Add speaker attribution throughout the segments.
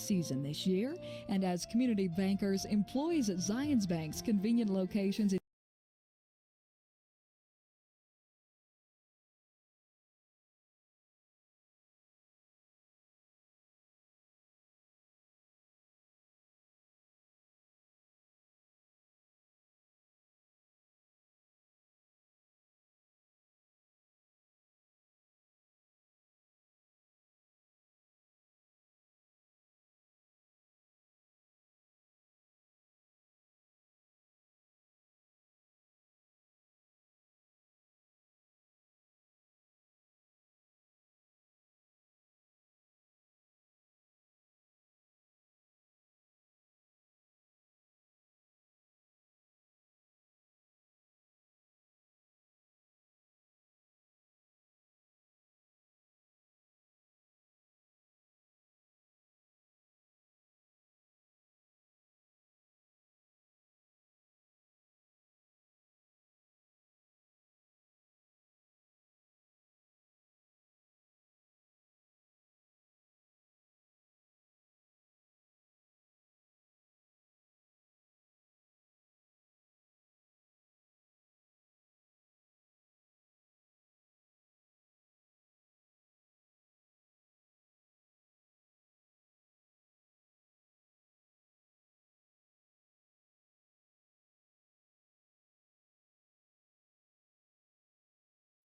Speaker 1: season this year. And as community bankers, employees at Zions Bank's convenient locations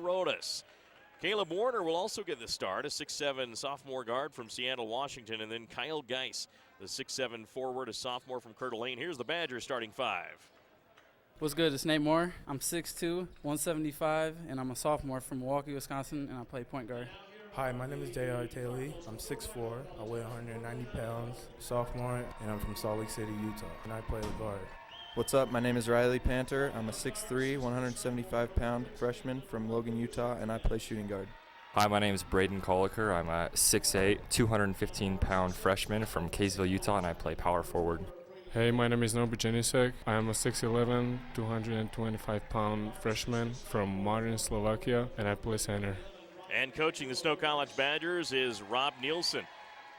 Speaker 2: Rodas. Caleb Warner will also get the start, a 6'7" sophomore guard from Seattle, Washington, and then Kyle Geis, the 6'7" forward, a sophomore from Coeur d'Alene. Here's the Badgers starting five.
Speaker 3: What's good? It's Nate Moore. I'm 6'2", 175, and I'm a sophomore from Milwaukee, Wisconsin, and I play point guard.
Speaker 4: Hi, my name is J.R. Taylor. I'm 6'4", I weigh 190 pounds, sophomore, and I'm from Salt Lake City, Utah, and I play the guard.
Speaker 5: What's up? My name is Riley Panter. I'm a 6'3", 175-pound freshman from Logan, Utah, and I play shooting guard.
Speaker 6: Hi, my name is Braden Coliker. I'm a 6'8", 215-pound freshman from Kaysville, Utah, and I play power forward.
Speaker 7: Hey, my name is Norbert Janisek. I am a 6'11", 225-pound freshman from Martin, Slovakia, and I play center.
Speaker 2: And coaching the Snow College Badgers is Rob Nielsen,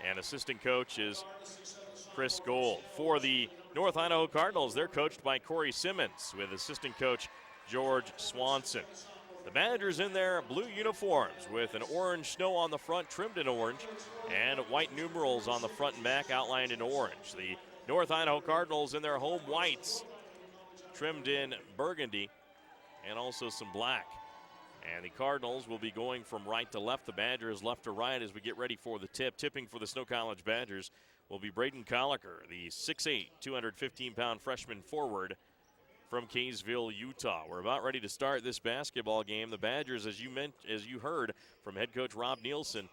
Speaker 2: and assistant coach is Chris Gold. For the North Idaho Cardinals, they're coached by Corey Simmons with assistant coach George Swanson. The Badgers in their blue uniforms with an orange snow on the front trimmed in orange and white numerals on the front and back outlined in orange. The North Idaho Cardinals in their home whites trimmed in burgundy and also some black. And the Cardinals will be going from right to left, the Badgers left to right as we get ready for the tip. Tipping for the Snow College Badgers will be Braden Coliker, the 6'8", 215-pound freshman forward from Kaysville, Utah. We're about ready to start this basketball game. The Badgers, as you heard from head coach Rob Nielsen,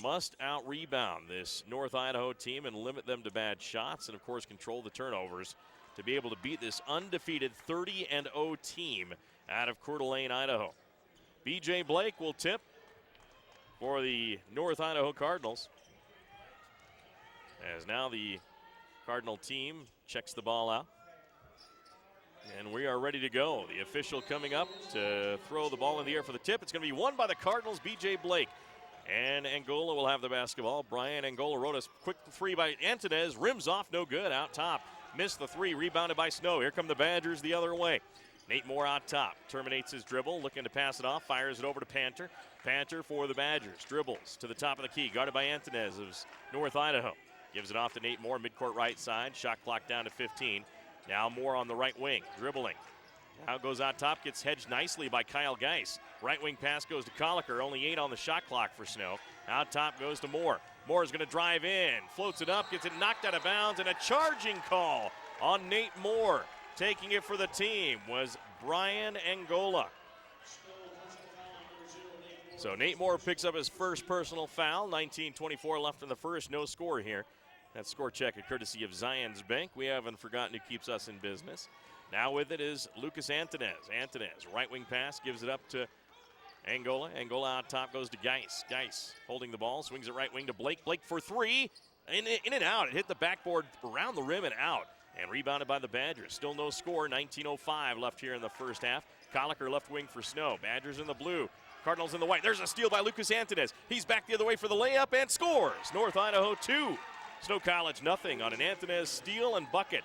Speaker 2: must out-rebound this North Idaho team and limit them to bad shots and, of course, control the turnovers to be able to beat this undefeated 30-0 team out of Coeur d'Alene, Idaho. B.J. Blake will tip for the North Idaho Cardinals, as now the Cardinal team checks the ball out. And we are ready to go. The official coming up to throw the ball in the air for the tip. It's going to be won by the Cardinals, B.J. Blake. And Angola will have the basketball. Brian Angola wrote a quick three by Antonez. Rims off, no good, out top. Missed the three, rebounded by Snow. Here come the Badgers the other way. Nate Moore out top, terminates his dribble, looking to pass it off, fires it over to Panter. Panter for the Badgers, dribbles to the top of the key, guarded by Antonez of North Idaho. Gives it off to Nate Moore, midcourt right side, shot clock down to 15. Now Moore on the right wing, dribbling. Now goes out top, gets hedged nicely by Kyle Geis. Right wing pass goes to Coliker, only 8 on the shot clock for Snow. Out top goes to Moore. Moore's gonna drive in, floats it up, gets it knocked out of bounds, and a charging call on Nate Moore. Taking it for the team was Brian Angola. So Nate Moore picks up his first personal foul. 19:24 left in the first, no score here. That score check a courtesy of Zions Bank. We haven't forgotten who keeps us in business. Now with it is Lucas Antonez. Antonez, right wing pass, gives it up to Angola. Angola out top goes to Geis. Geis holding the ball, swings it right wing to Blake. Blake for three, in and out. It hit the backboard around the rim and out. And rebounded by the Badgers. Still no score, 19:05 left here in the first half. Coliker left wing for Snow. Badgers in the blue, Cardinals in the white. There's a steal by Lucas Antonez. He's back the other way for the layup and scores. North Idaho 2, Snow College nothing on an Antonez steal and bucket.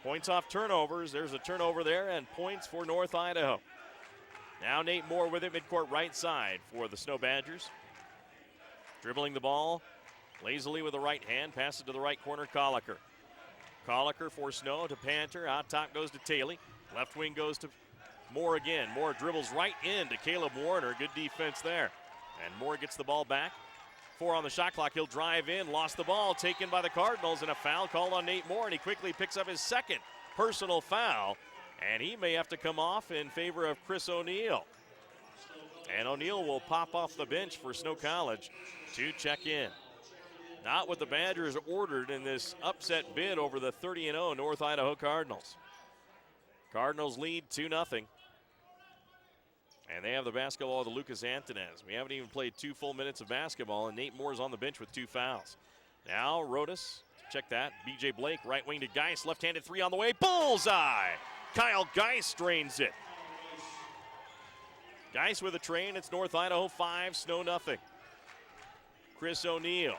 Speaker 2: Points off turnovers. There's a turnover there and points for North Idaho. Now Nate Moore with it, midcourt right side for the Snow Badgers. Dribbling the ball lazily with the right hand, passes to the right corner, Colliker. Colliker for Snow to Panther. Out top goes to Taylor. Left wing goes to Moore again. Moore dribbles right into Caleb Warner. Good defense there. And Moore gets the ball back. 4 on the shot clock. He'll drive in. Lost the ball. Taken by the Cardinals. And a foul called on Nate Moore. And he quickly picks up his second personal foul. And he may have to come off in favor of Chris O'Neill. And O'Neill will pop off the bench for Snow College to check in. Not what the Badgers ordered in this upset bid over the 30-0 North Idaho Cardinals. Cardinals lead 2-0. And they have the basketball to Lucas Antonez. We haven't even played 2 full minutes of basketball, and Nate Moore's on the bench with 2 fouls. Now Rodas, check that. B.J. Blake, right wing to Geis, left-handed 3 on the way. Bullseye! Kyle Geis drains it. Geis with a train. It's North Idaho 5, Snow nothing. Chris O'Neill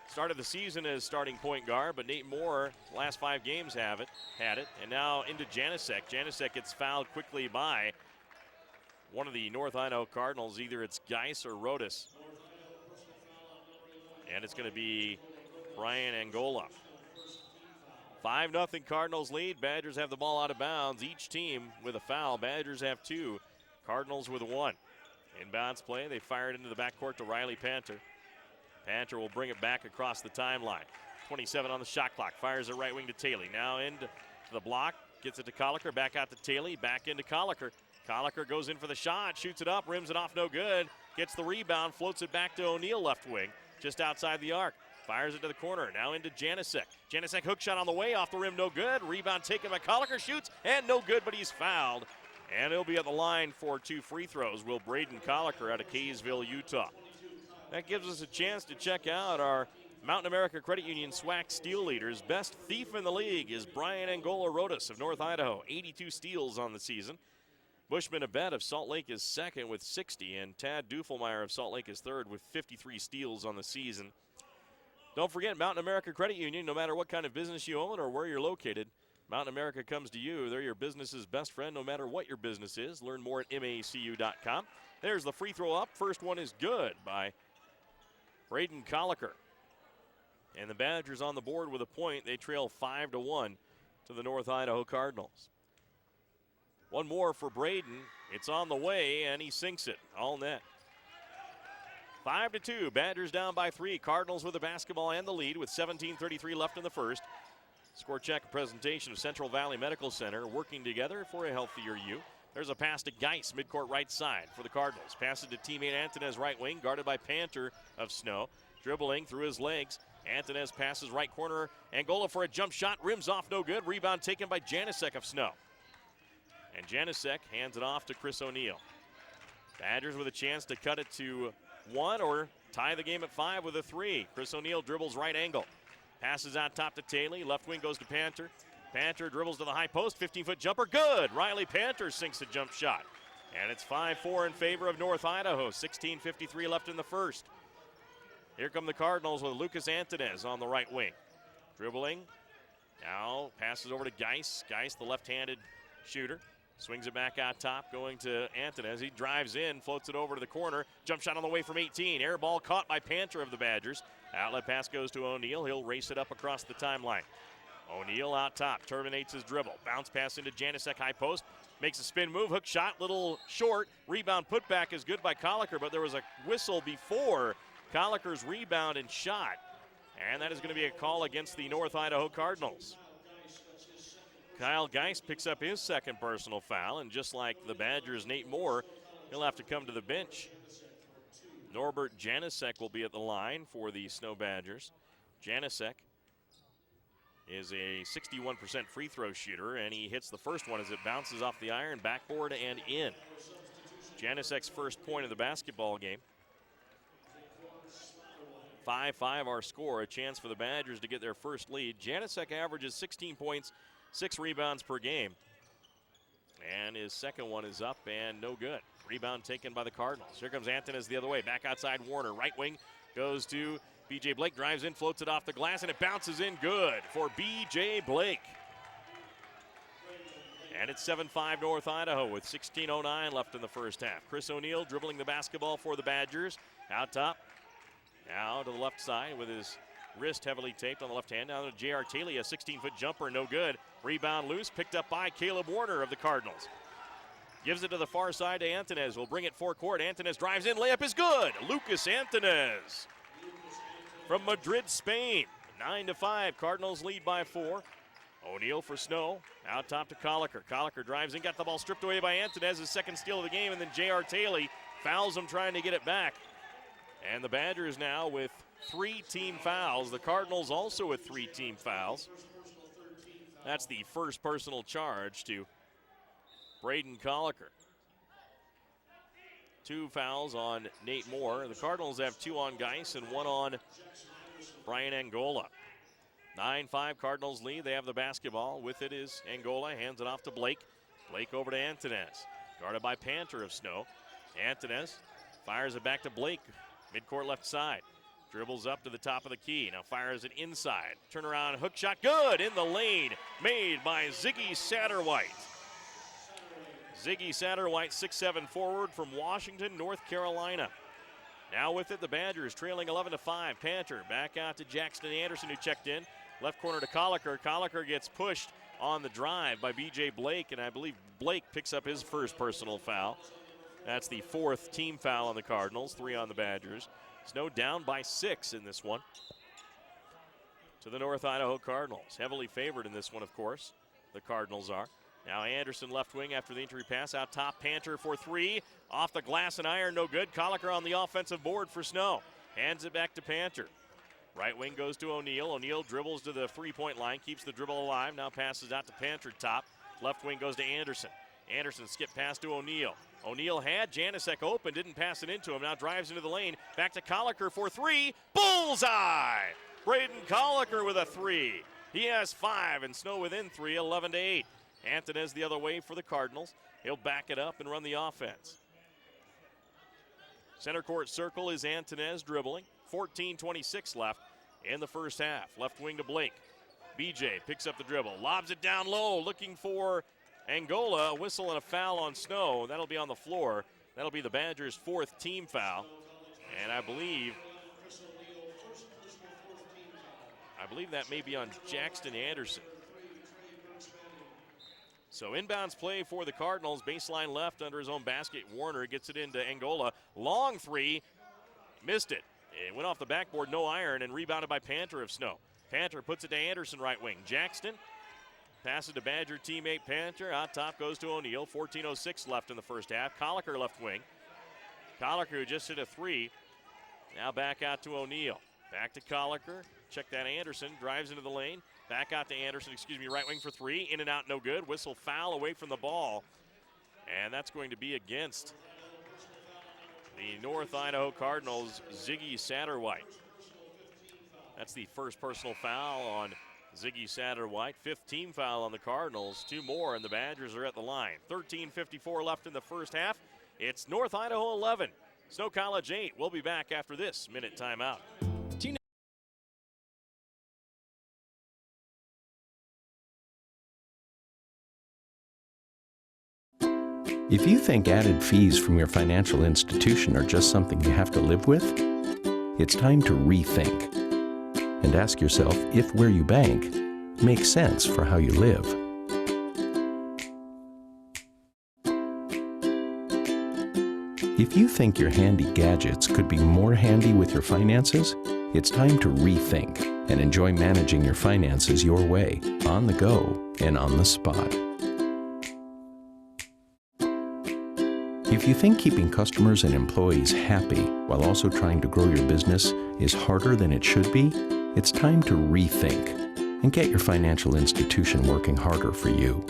Speaker 2: started the season as starting point guard, but Nate Moore, last 5 games had it. And now into Janicek. Janicek gets fouled quickly by one of the North Idaho Cardinals. Either it's Geis or Rodas. And it's going to be Brian Angola. 5-0 Cardinals lead. Badgers have the ball out of bounds. Each team with a foul. Badgers have 2. Cardinals with 1. Inbounds play. They fire it into the backcourt to Riley Panther. Panther will bring it back across the timeline. 27 on the shot clock. Fires it right wing to Taylor. Now into the block. Gets it to Colliker. Back out to Taylor. Back into Colliker. Colliker goes in for the shot. Shoots it up. Rims it off. No good. Gets the rebound. Floats it back to O'Neill left wing. Just outside the arc. Fires it to the corner. Now into Janicek. Janicek hook shot on the way. Off the rim. No good. Rebound taken by Colliker. Shoots. And no good, but he's fouled. And he'll be at the line for 2 free throws. Will Braden Colliker out of Kaysville, Utah. That gives us a chance to check out our Mountain America Credit Union SWAC steal leaders. Best thief in the league is Brian Angola Rodas of North Idaho, 82 steals on the season. Bushman Abed of Salt Lake is second with 60, and Tad Dufelmeyer of Salt Lake is third with 53 steals on the season. Don't forget, Mountain America Credit Union, no matter what kind of business you own or where you're located, Mountain America comes to you. They're your business's best friend no matter what your business is. Learn more at macu.com. There's the free throw up. First one is good by Braden Colliker. And the Badgers on the board with a point. They trail 5-1 to the North Idaho Cardinals. One more for Braden. It's on the way, and he sinks it. All net. 5-2. Badgers down by 3. Cardinals with the basketball and the lead with 17:33 left in the first. Score check presentation of Central Valley Medical Center, working together for a healthier you. There's a pass to Geis, midcourt right side for the Cardinals. Pass it to teammate Antonez, right wing, guarded by Panther of Snow. Dribbling through his legs. Antonez passes right corner. Angola for a jump shot. Rims off, no good. Rebound taken by Janicek of Snow. And Janicek hands it off to Chris O'Neill. Badgers with a chance to cut it to 1 or tie the game at 5 with a 3. Chris O'Neill dribbles right angle. Passes out top to Taylor. Left wing goes to Panther. Panther dribbles to the high post. 15-foot jumper. Good. Riley Panther sinks the jump shot. And it's 5-4 in favor of North Idaho. 16:53 left in the first. Here come the Cardinals with Lucas Antonez on the right wing. Dribbling. Now passes over to Geis. Geis, the left-handed shooter. Swings it back out top, going to Antonez. He drives in, floats it over to the corner. Jump shot on the way from 18. Air ball caught by Panther of the Badgers. Outlet pass goes to O'Neill. He'll race it up across the timeline. O'Neill out top, terminates his dribble. Bounce pass into Janicek, high post. Makes a spin move, hook shot, little short. Rebound putback is good by Colliker, but there was a whistle before Colliker's rebound and shot. And that is going to be a call against the North Idaho Cardinals. Kyle Geis picks up his second personal foul, and just like the Badgers' Nate Moore, he'll have to come to the bench. Norbert Janicek will be at the line for the Snow Badgers. Janicek is a 61% free throw shooter, and he hits the first one as it bounces off the iron, backboard, and in. Janicek's first point of the basketball game. 5-5 our score, a chance for the Badgers to get their first lead. Janicek averages 16 points, 6 rebounds per game. And his second one is up and no good. Rebound taken by the Cardinals. Here comes Antonez the other way. Back outside Warner. Right wing goes to B.J. Blake drives in, floats it off the glass, and it bounces in good for B.J. Blake. And it's 7-5 North Idaho with 16:09 left in the first half. Chris O'Neill dribbling the basketball for the Badgers. Out top, now to the left side with his wrist heavily taped on the left hand. Now to J.R. Taylor, a 16-foot jumper, no good. Rebound loose, picked up by Caleb Warner of the Cardinals. Gives it to the far side to Antonez. Will bring it forecourt. Antonez drives in, layup is good. Lucas Antonez from Madrid, Spain. 9-5, Cardinals lead by 4. O'Neill for Snow, out top to Colliker. Colliker drives in, got the ball stripped away by Antonez, his second steal of the game, and then J.R. Taylor fouls him trying to get it back. And the Badgers now with 3 team fouls. The Cardinals also with 3 team fouls. That's the first personal charge to Braden Colliker. 2 fouls on Nate Moore. The Cardinals have 2 on Geis and 1 on Brian Angola. 9-5 Cardinals lead. They have the basketball. With it is Angola. Hands it off to Blake. Blake over to Antonez. Guarded by Panter of Snow. Antonez fires it back to Blake. Midcourt left side. Dribbles up to the top of the key. Now fires it inside. Turnaround hook shot. Good in the lane. Made by Ziggy Satterwhite. Ziggy Satterwhite, 6'7" forward from Washington, North Carolina. Now with it, the Badgers trailing 11-5. Panter back out to Jackson Anderson, who checked in. Left corner to Colliker. Colliker gets pushed on the drive by B.J. Blake, and I believe Blake picks up his first personal foul. That's the 4th team foul on the Cardinals, 3 on the Badgers. Snow down by 6 in this one to the North Idaho Cardinals. Heavily favored in this one, of course. The Cardinals are. Now Anderson left wing after the injury pass. Out top, Panter for 3. Off the glass and iron, no good. Colliker on the offensive board for Snow. Hands it back to Panter. Right wing goes to O'Neill. O'Neill dribbles to the 3-point line, keeps the dribble alive. Now passes out to Panter top. Left wing goes to Anderson. Anderson skip pass to O'Neill. O'Neill had Janicek open, didn't pass it into him. Now drives into the lane. Back to Colliker for 3. Bullseye! Braden Colliker with a 3. He has 5 and Snow within 3, 11-8. Antonez the other way for the Cardinals. He'll back it up and run the offense. Center court circle is Antonez dribbling. 14:26 left in the first half. Left wing to Blake. BJ picks up the dribble, lobs it down low, looking for Angola. A whistle and a foul on Snow. That'll be on the floor. That'll be the Badgers' 4th team foul. And I believe that may be on Jackson Anderson. So inbounds play for the Cardinals. Baseline left under his own basket. Warner gets it into Angola. Long 3. Missed it. It went off the backboard, no iron, and rebounded by Panter of Snow. Panter puts it to Anderson right wing. Jackson passes to Badger teammate Panter. Out top goes to O'Neill. 14:06 left in the first half. Colliker left wing. Colliker who just hit a 3. Now back out to O'Neill. Back to Colliker. Check that Anderson. Drives into the lane. Back out to Anderson, right wing for 3. In and out, no good. Whistle foul away from the ball. And that's going to be against the North Idaho Cardinals, Ziggy Satterwhite. That's the first personal foul on Ziggy Satterwhite. 5th team foul on the Cardinals. 2 more, and the Badgers are at the line. 13:54 left in the first half. It's North Idaho 11, Snow College 8. We'll be back after this minute timeout.
Speaker 8: If you think added fees from your financial institution are just something you have to live with, it's time to rethink and ask yourself if where you bank makes sense for how you live. If you think your handy gadgets could be more handy with your finances, it's time to rethink and enjoy managing your finances your way, on the go and on the spot. If you think keeping customers and employees happy while also trying to grow your business is harder than it should be, it's time to rethink and get your financial institution working harder for you.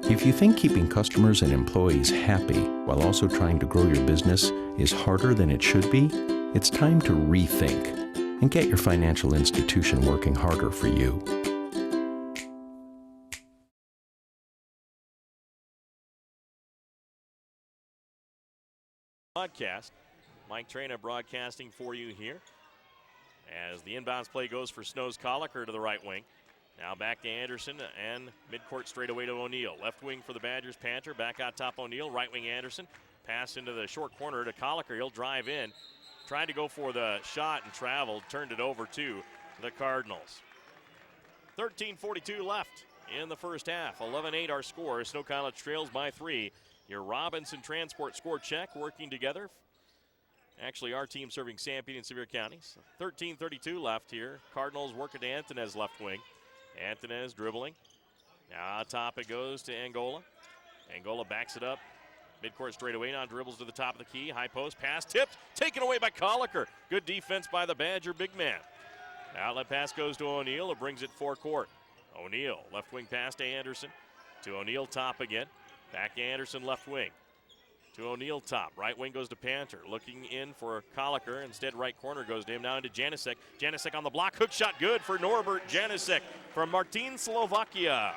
Speaker 8: If you think keeping customers and employees happy while also trying to grow your business is harder than it should be, it's time to rethink and get your financial institution working harder for you.
Speaker 2: Broadcast. Mike Traina broadcasting for you here as the inbounds play goes for Snow's Colliker to the right wing. Now back to Anderson and midcourt straightaway to O'Neill. Left wing for the Badgers, Panther. Back out top O'Neill. Right wing Anderson. Pass into the short corner to Colliker. He'll drive in. Tried to go for the shot and traveled. Turned it over to the Cardinals. 13:42 left in the first half. 11-8 our score. Snow College trails by 3. Your Robinson Transport score check working together. Actually, our team serving Sanpete and Sevier counties. 13:32 left here. Cardinals working to Antonez left wing. Antonez dribbling. Now top it goes to Angola. Angola backs it up. Midcourt straightaway now, dribbles to the top of the key. High post pass tipped. Taken away by Colliker. Good defense by the Badger big man. Outlet pass goes to O'Neill. It brings it forecourt. O'Neill left wing pass to Anderson. To O'Neill top again. Back to Anderson left wing. To O'Neill top. Right wing goes to Panther. Looking in for Colliker. Instead, right corner goes to him. Now into Janicek. Janicek on the block. Hook shot good for Norbert Janicek from Martin, Slovakia.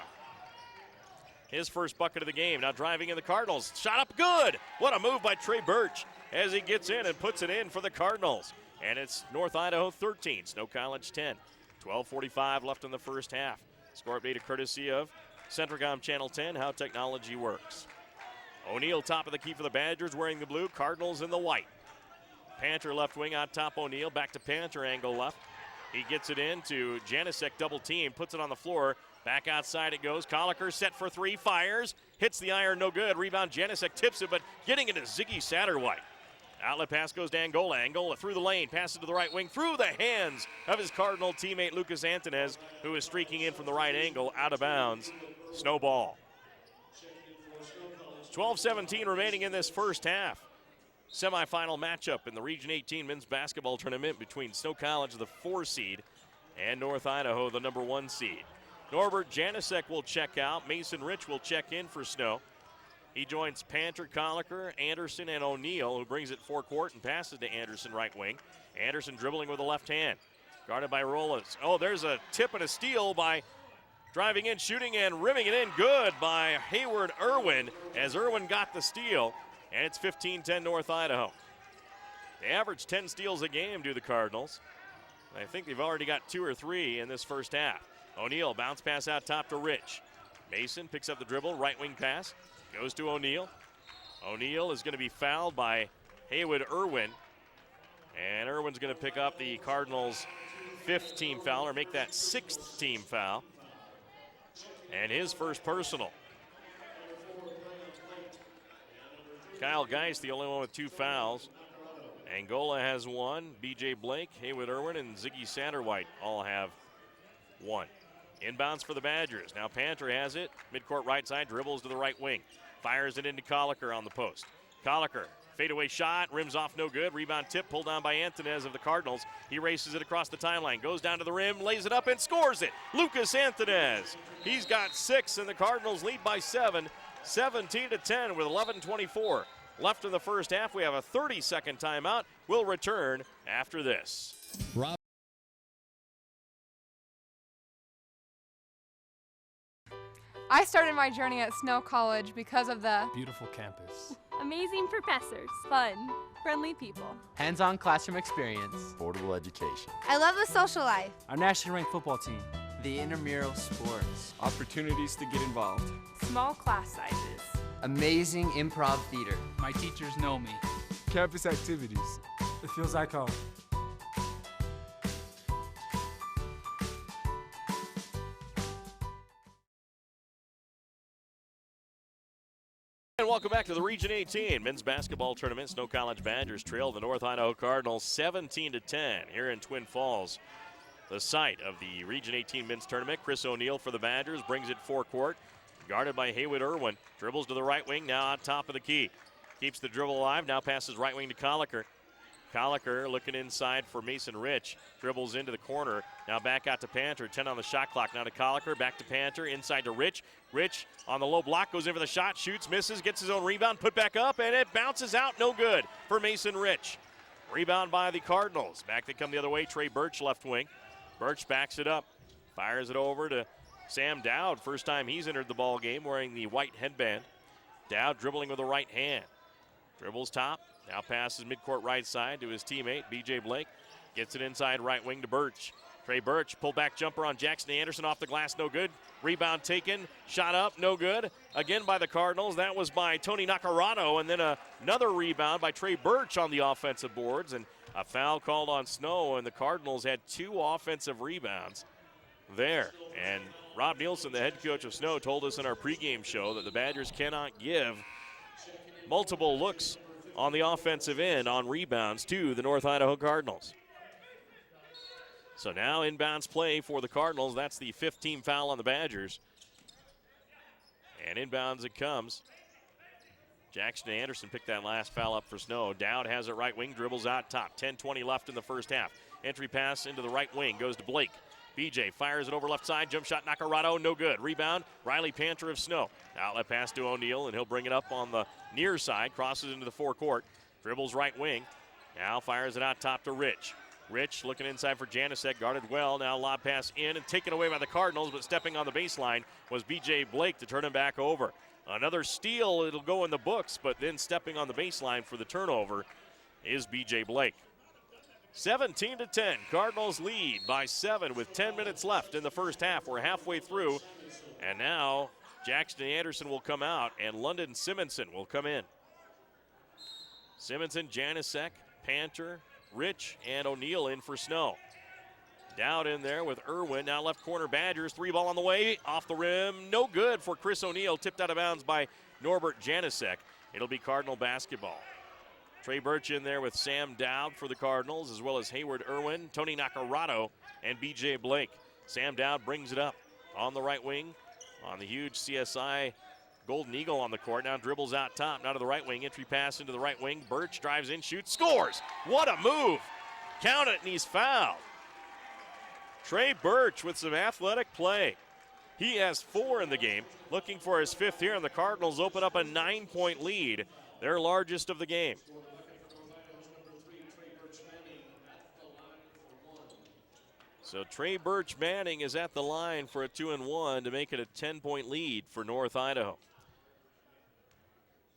Speaker 2: His first bucket of the game. Now driving in the Cardinals. Shot up good. What a move by Trey Birch as he gets in and puts it in for the Cardinals. And it's North Idaho 13, Snow College 10. 12:45 left in the first half. Score update courtesy of Centricom Channel 10, how technology works. O'Neill top of the key for the Badgers, wearing the blue. Cardinals in the white. Panther left wing on top O'Neill. Back to Panther, angle left. He gets it in to Janicek, double team. Puts it on the floor. Back outside it goes. Colliker set for three. Fires. Hits the iron, no good. Rebound, Janicek tips it, but getting it to Ziggy Satterwhite. Outlet pass goes to Angola. Angola through the lane. Passes to the right wing. Through the hands of his Cardinal teammate Lucas Antonez, who is streaking in from the right angle. Out of bounds. Snowball. 12:17 remaining in this first half. Semifinal matchup in the Region 18 men's basketball tournament between Snow College, the 4 seed, and North Idaho, the number 1 seed. Norbert Janicek will check out. Mason Rich will check in for Snow. He joins Panther, Colliker, Anderson, and O'Neill, who brings it forecourt and passes to Anderson right wing. Anderson dribbling with the left hand. Guarded by Rollins. Oh, there's a tip and a steal by driving in, shooting, and rimming it in good by Hayward Irwin as Irwin got the steal. And it's 15-10 North Idaho. They average 10 steals a game, do the Cardinals. I think they've already got 2 or 3 in this first half. O'Neill, bounce pass out top to Rich. Mason picks up the dribble, right wing pass. Goes to O'Neill. O'Neill is going to be fouled by Hayward Irwin. And Irwin's going to pick up the Cardinals' 5th team foul, or make that 6th team foul. And his first personal. Kyle Geist, the only one with 2 fouls. Angola has 1. B.J. Blake, Hayward Irwin, and Ziggy Satterwhite all have 1. Inbounds for the Badgers. Now Panther has it. Midcourt right side, dribbles to the right wing. Fires it into Colliker on the post. Colliker, fadeaway shot, rims off no good. Rebound tip pulled down by Antonez of the Cardinals. He races it across the timeline, goes down to the rim, lays it up, and scores it. Lucas Antonez. He's got 6, and the Cardinals lead by 7. 17-10 with 11:24 left in the first half. We have a 30-second timeout. We'll return after this.
Speaker 9: I started my journey at Snow College because of the
Speaker 10: beautiful campus,
Speaker 11: amazing professors, fun, friendly people,
Speaker 12: hands-on classroom experience,
Speaker 13: affordable education.
Speaker 14: I love the social life,
Speaker 10: our national ranked football team,
Speaker 12: the intramural sports,
Speaker 15: opportunities to get involved,
Speaker 11: small class sizes,
Speaker 12: amazing improv theater.
Speaker 3: My teachers know me.
Speaker 15: Campus activities.
Speaker 10: It feels like home.
Speaker 2: And welcome back to the Region 18 men's basketball tournament. Snow College Badgers trail the North Idaho Cardinals 17-10 here in Twin Falls, the site of the Region 18 men's tournament. Chris O'Neill for the Badgers brings it forecourt, guarded by Hayward Irwin. Dribbles to the right wing, now on top of the key. Keeps the dribble alive, now passes right wing to Colliker. Colliker looking inside for Mason Rich. Dribbles into the corner. Now back out to Panther. 10 on the shot clock. Now to Colliker. Back to Panther. Inside to Rich. Rich on the low block. Goes in for the shot. Shoots. Misses. Gets his own rebound. Put back up. And it bounces out. No good for Mason Rich. Rebound by the Cardinals. Back they come the other way. Trey Birch, left wing. Birch backs it up. Fires it over to Sam Dowd. First time he's entered the ball game wearing the white headband. Dowd dribbling with the right hand. Dribbles top. Now passes midcourt right side to his teammate, B.J. Blake. Gets it inside right wing to Birch. Trey Birch, pull back jumper on Jackson Anderson off the glass, no good. Rebound taken, shot up, no good. Again by the Cardinals. That was by Tony Nacarado, and then another rebound by Trey Birch on the offensive boards, and a foul called on Snow, and the Cardinals had 2 offensive rebounds there. And Rob Nielsen, the head coach of Snow, told us in our pregame show that the Badgers cannot give multiple looks on the offensive end on rebounds to the North Idaho Cardinals. So now inbounds play for the Cardinals. That's the 5th team foul on the Badgers. And inbounds it comes. Jackson Anderson picked that last foul up for Snow. Dowd has it right wing, dribbles out top. 10-20 left in the first half. Entry pass into the right wing, goes to Blake. BJ fires it over left side, jump shot, Nacarado, no good. Rebound, Riley Panter of Snow. Outlet pass to O'Neal, and he'll bring it up on the near side, crosses into the forecourt. Dribbles right wing, now fires it out top to Rich. Rich looking inside for Janicek, guarded well. Now lob pass in and taken away by the Cardinals, but stepping on the baseline was B.J. Blake to turn him back over. Another steal, it'll go in the books, but then stepping on the baseline for the turnover is B.J. Blake. 17-10, Cardinals lead by 7 with 10 minutes left in the first half. We're halfway through, and now Jackson Anderson will come out, and London Simonson will come in. Simonson, Janicek, Panter, Rich, and O'Neal in for Snow. Dowd in there with Irwin. Now left corner Badgers. 3 ball on the way. Off the rim. No good for Chris O'Neal. Tipped out of bounds by Norbert Janicek. It'll be Cardinal basketball. Trey Birch in there with Sam Dowd for the Cardinals, as well as Hayward Irwin, Tony Nacarado, and B.J. Blake. Sam Dowd brings it up on the right wing on the huge CSI Golden Eagle on the court. Now dribbles out top, now to the right wing. Entry pass into the right wing. Birch drives in, shoots, scores. What a move. Count it, and he's fouled. Trey Birch with some athletic play. He has 4 in the game, looking for his 5th here, and the Cardinals open up a 9-point lead, their largest of the game. So Trey Birch Manning is at the line for a 2-1 to make it a 10-point lead for North Idaho.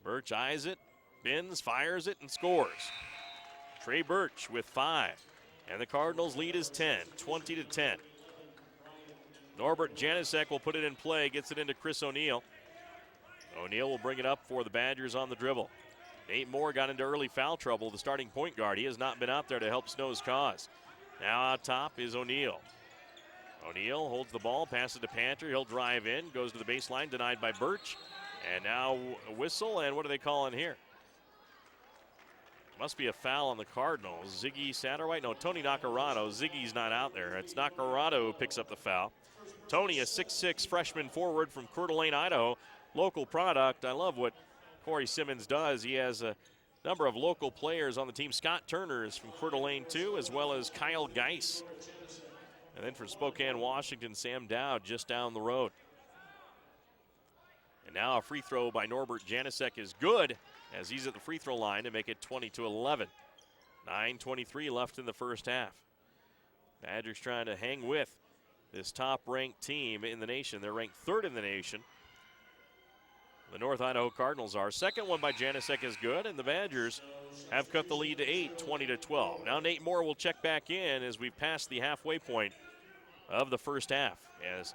Speaker 2: Birch eyes it, bends, fires it, and scores. Trey Birch with 5. And the Cardinals' lead is 10, 20-10. Norbert Janicek will put it in play, gets it into Chris O'Neal. O'Neal will bring it up for the Badgers on the dribble. Nate Moore got into early foul trouble, the starting point guard. He has not been out there to help Snow's cause. Now out top is O'Neal. O'Neal holds the ball, passes to Panter. He'll drive in, goes to the baseline, denied by Birch. And now a whistle, and what are they calling here? Must be a foul on the Cardinals. Ziggy Satterwhite? No, Tony Nacarado. Ziggy's not out there. It's Nacarado who picks up the foul. Tony, a 6'6" freshman forward from Coeur d'Alene, Idaho. Local product. I love what Corey Simmons does. He has a number of local players on the team. Scott Turner is from Coeur d'Alene, too, as well as Kyle Geis. And then from Spokane, Washington, Sam Dowd just down the road. And now a free throw by Norbert Janicek is good as he's at the free throw line to make it 20-11. 9:23 left in the first half. Badgers trying to hang with this top-ranked team in the nation. They're ranked 3rd in the nation. The North Idaho Cardinals are. Second one by Janicek is good, and the Badgers have cut the lead to 8, 20-12. Now Nate Moore will check back in as we pass the halfway point of the first half, as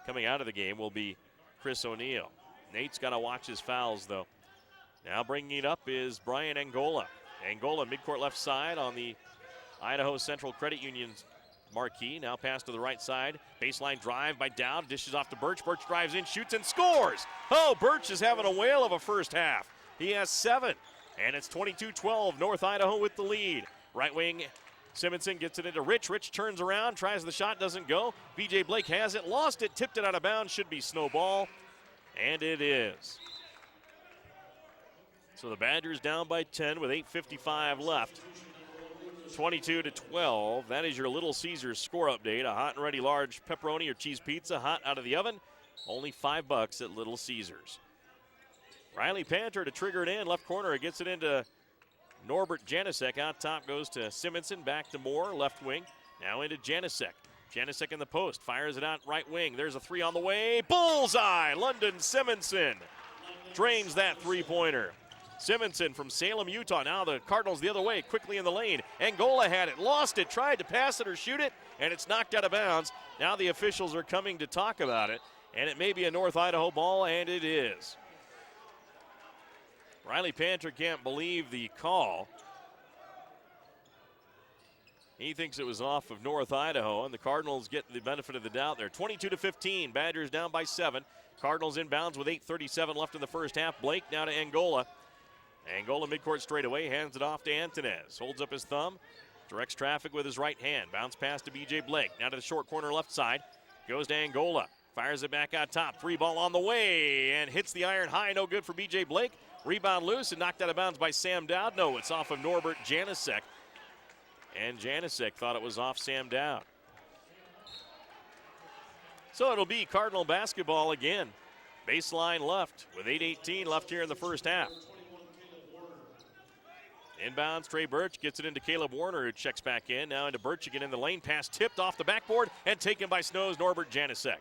Speaker 2: coming out of the game will be Chris O'Neal. Nate's got to watch his fouls, though. Now bringing it up is Brian Angola. Angola midcourt left side on the Idaho Central Credit Union's marquee. Now pass to the right side. Baseline drive by Dowd. Dishes off to Birch. Birch drives in, shoots, and scores. Oh, Birch is having a whale of a first half. He has 7, and it's 22-12. North Idaho with the lead. Right wing, Simonson gets it into Rich. Rich turns around, tries the shot, doesn't go. B.J. Blake has it, lost it, tipped it out of bounds. Should be snowball, and it is. So the Badgers down by 10 with 8:55 left. 22-12. That is your Little Caesars score update. A hot and ready large pepperoni or cheese pizza, hot out of the oven. Only $5 at Little Caesars. Riley Panter to trigger it in. Left corner, it gets it into Norbert Janisek out top goes to Simonson, back to Moore, left wing. Now into Janisek. Janisek in the post, fires it out right wing. There's a three on the way. Bullseye! London Simonson drains that three-pointer. Simonson from Salem, Utah. Now the Cardinals the other way, quickly in the lane. Angola had it, lost it, tried to pass it or shoot it, and it's knocked out of bounds. Now the officials are coming to talk about it, and it may be a North Idaho ball, and it is. Riley Panter can't believe the call. He thinks it was off of North Idaho, and the Cardinals get the benefit of the doubt there. 22-15, Badgers down by 7. Cardinals inbounds with 8:37 left in the first half. Blake now to Angola. Angola midcourt straightaway, hands it off to Antonez. Holds up his thumb, directs traffic with his right hand. Bounce pass to B.J. Blake. Now to the short corner left side. Goes to Angola. Fires it back out top. Three ball on the way and hits the iron high. No good for B.J. Blake. Rebound loose and knocked out of bounds by Sam Dowd. No, it's off of Norbert Janisek. And Janisek thought it was off Sam Dowd. So it'll be Cardinal basketball again. Baseline left with 8:18 left here in the first half. Inbounds, Trey Birch gets it into Caleb Warner, who checks back in. Now into Birch again in the lane. Pass tipped off the backboard and taken by Snow's Norbert Janisek.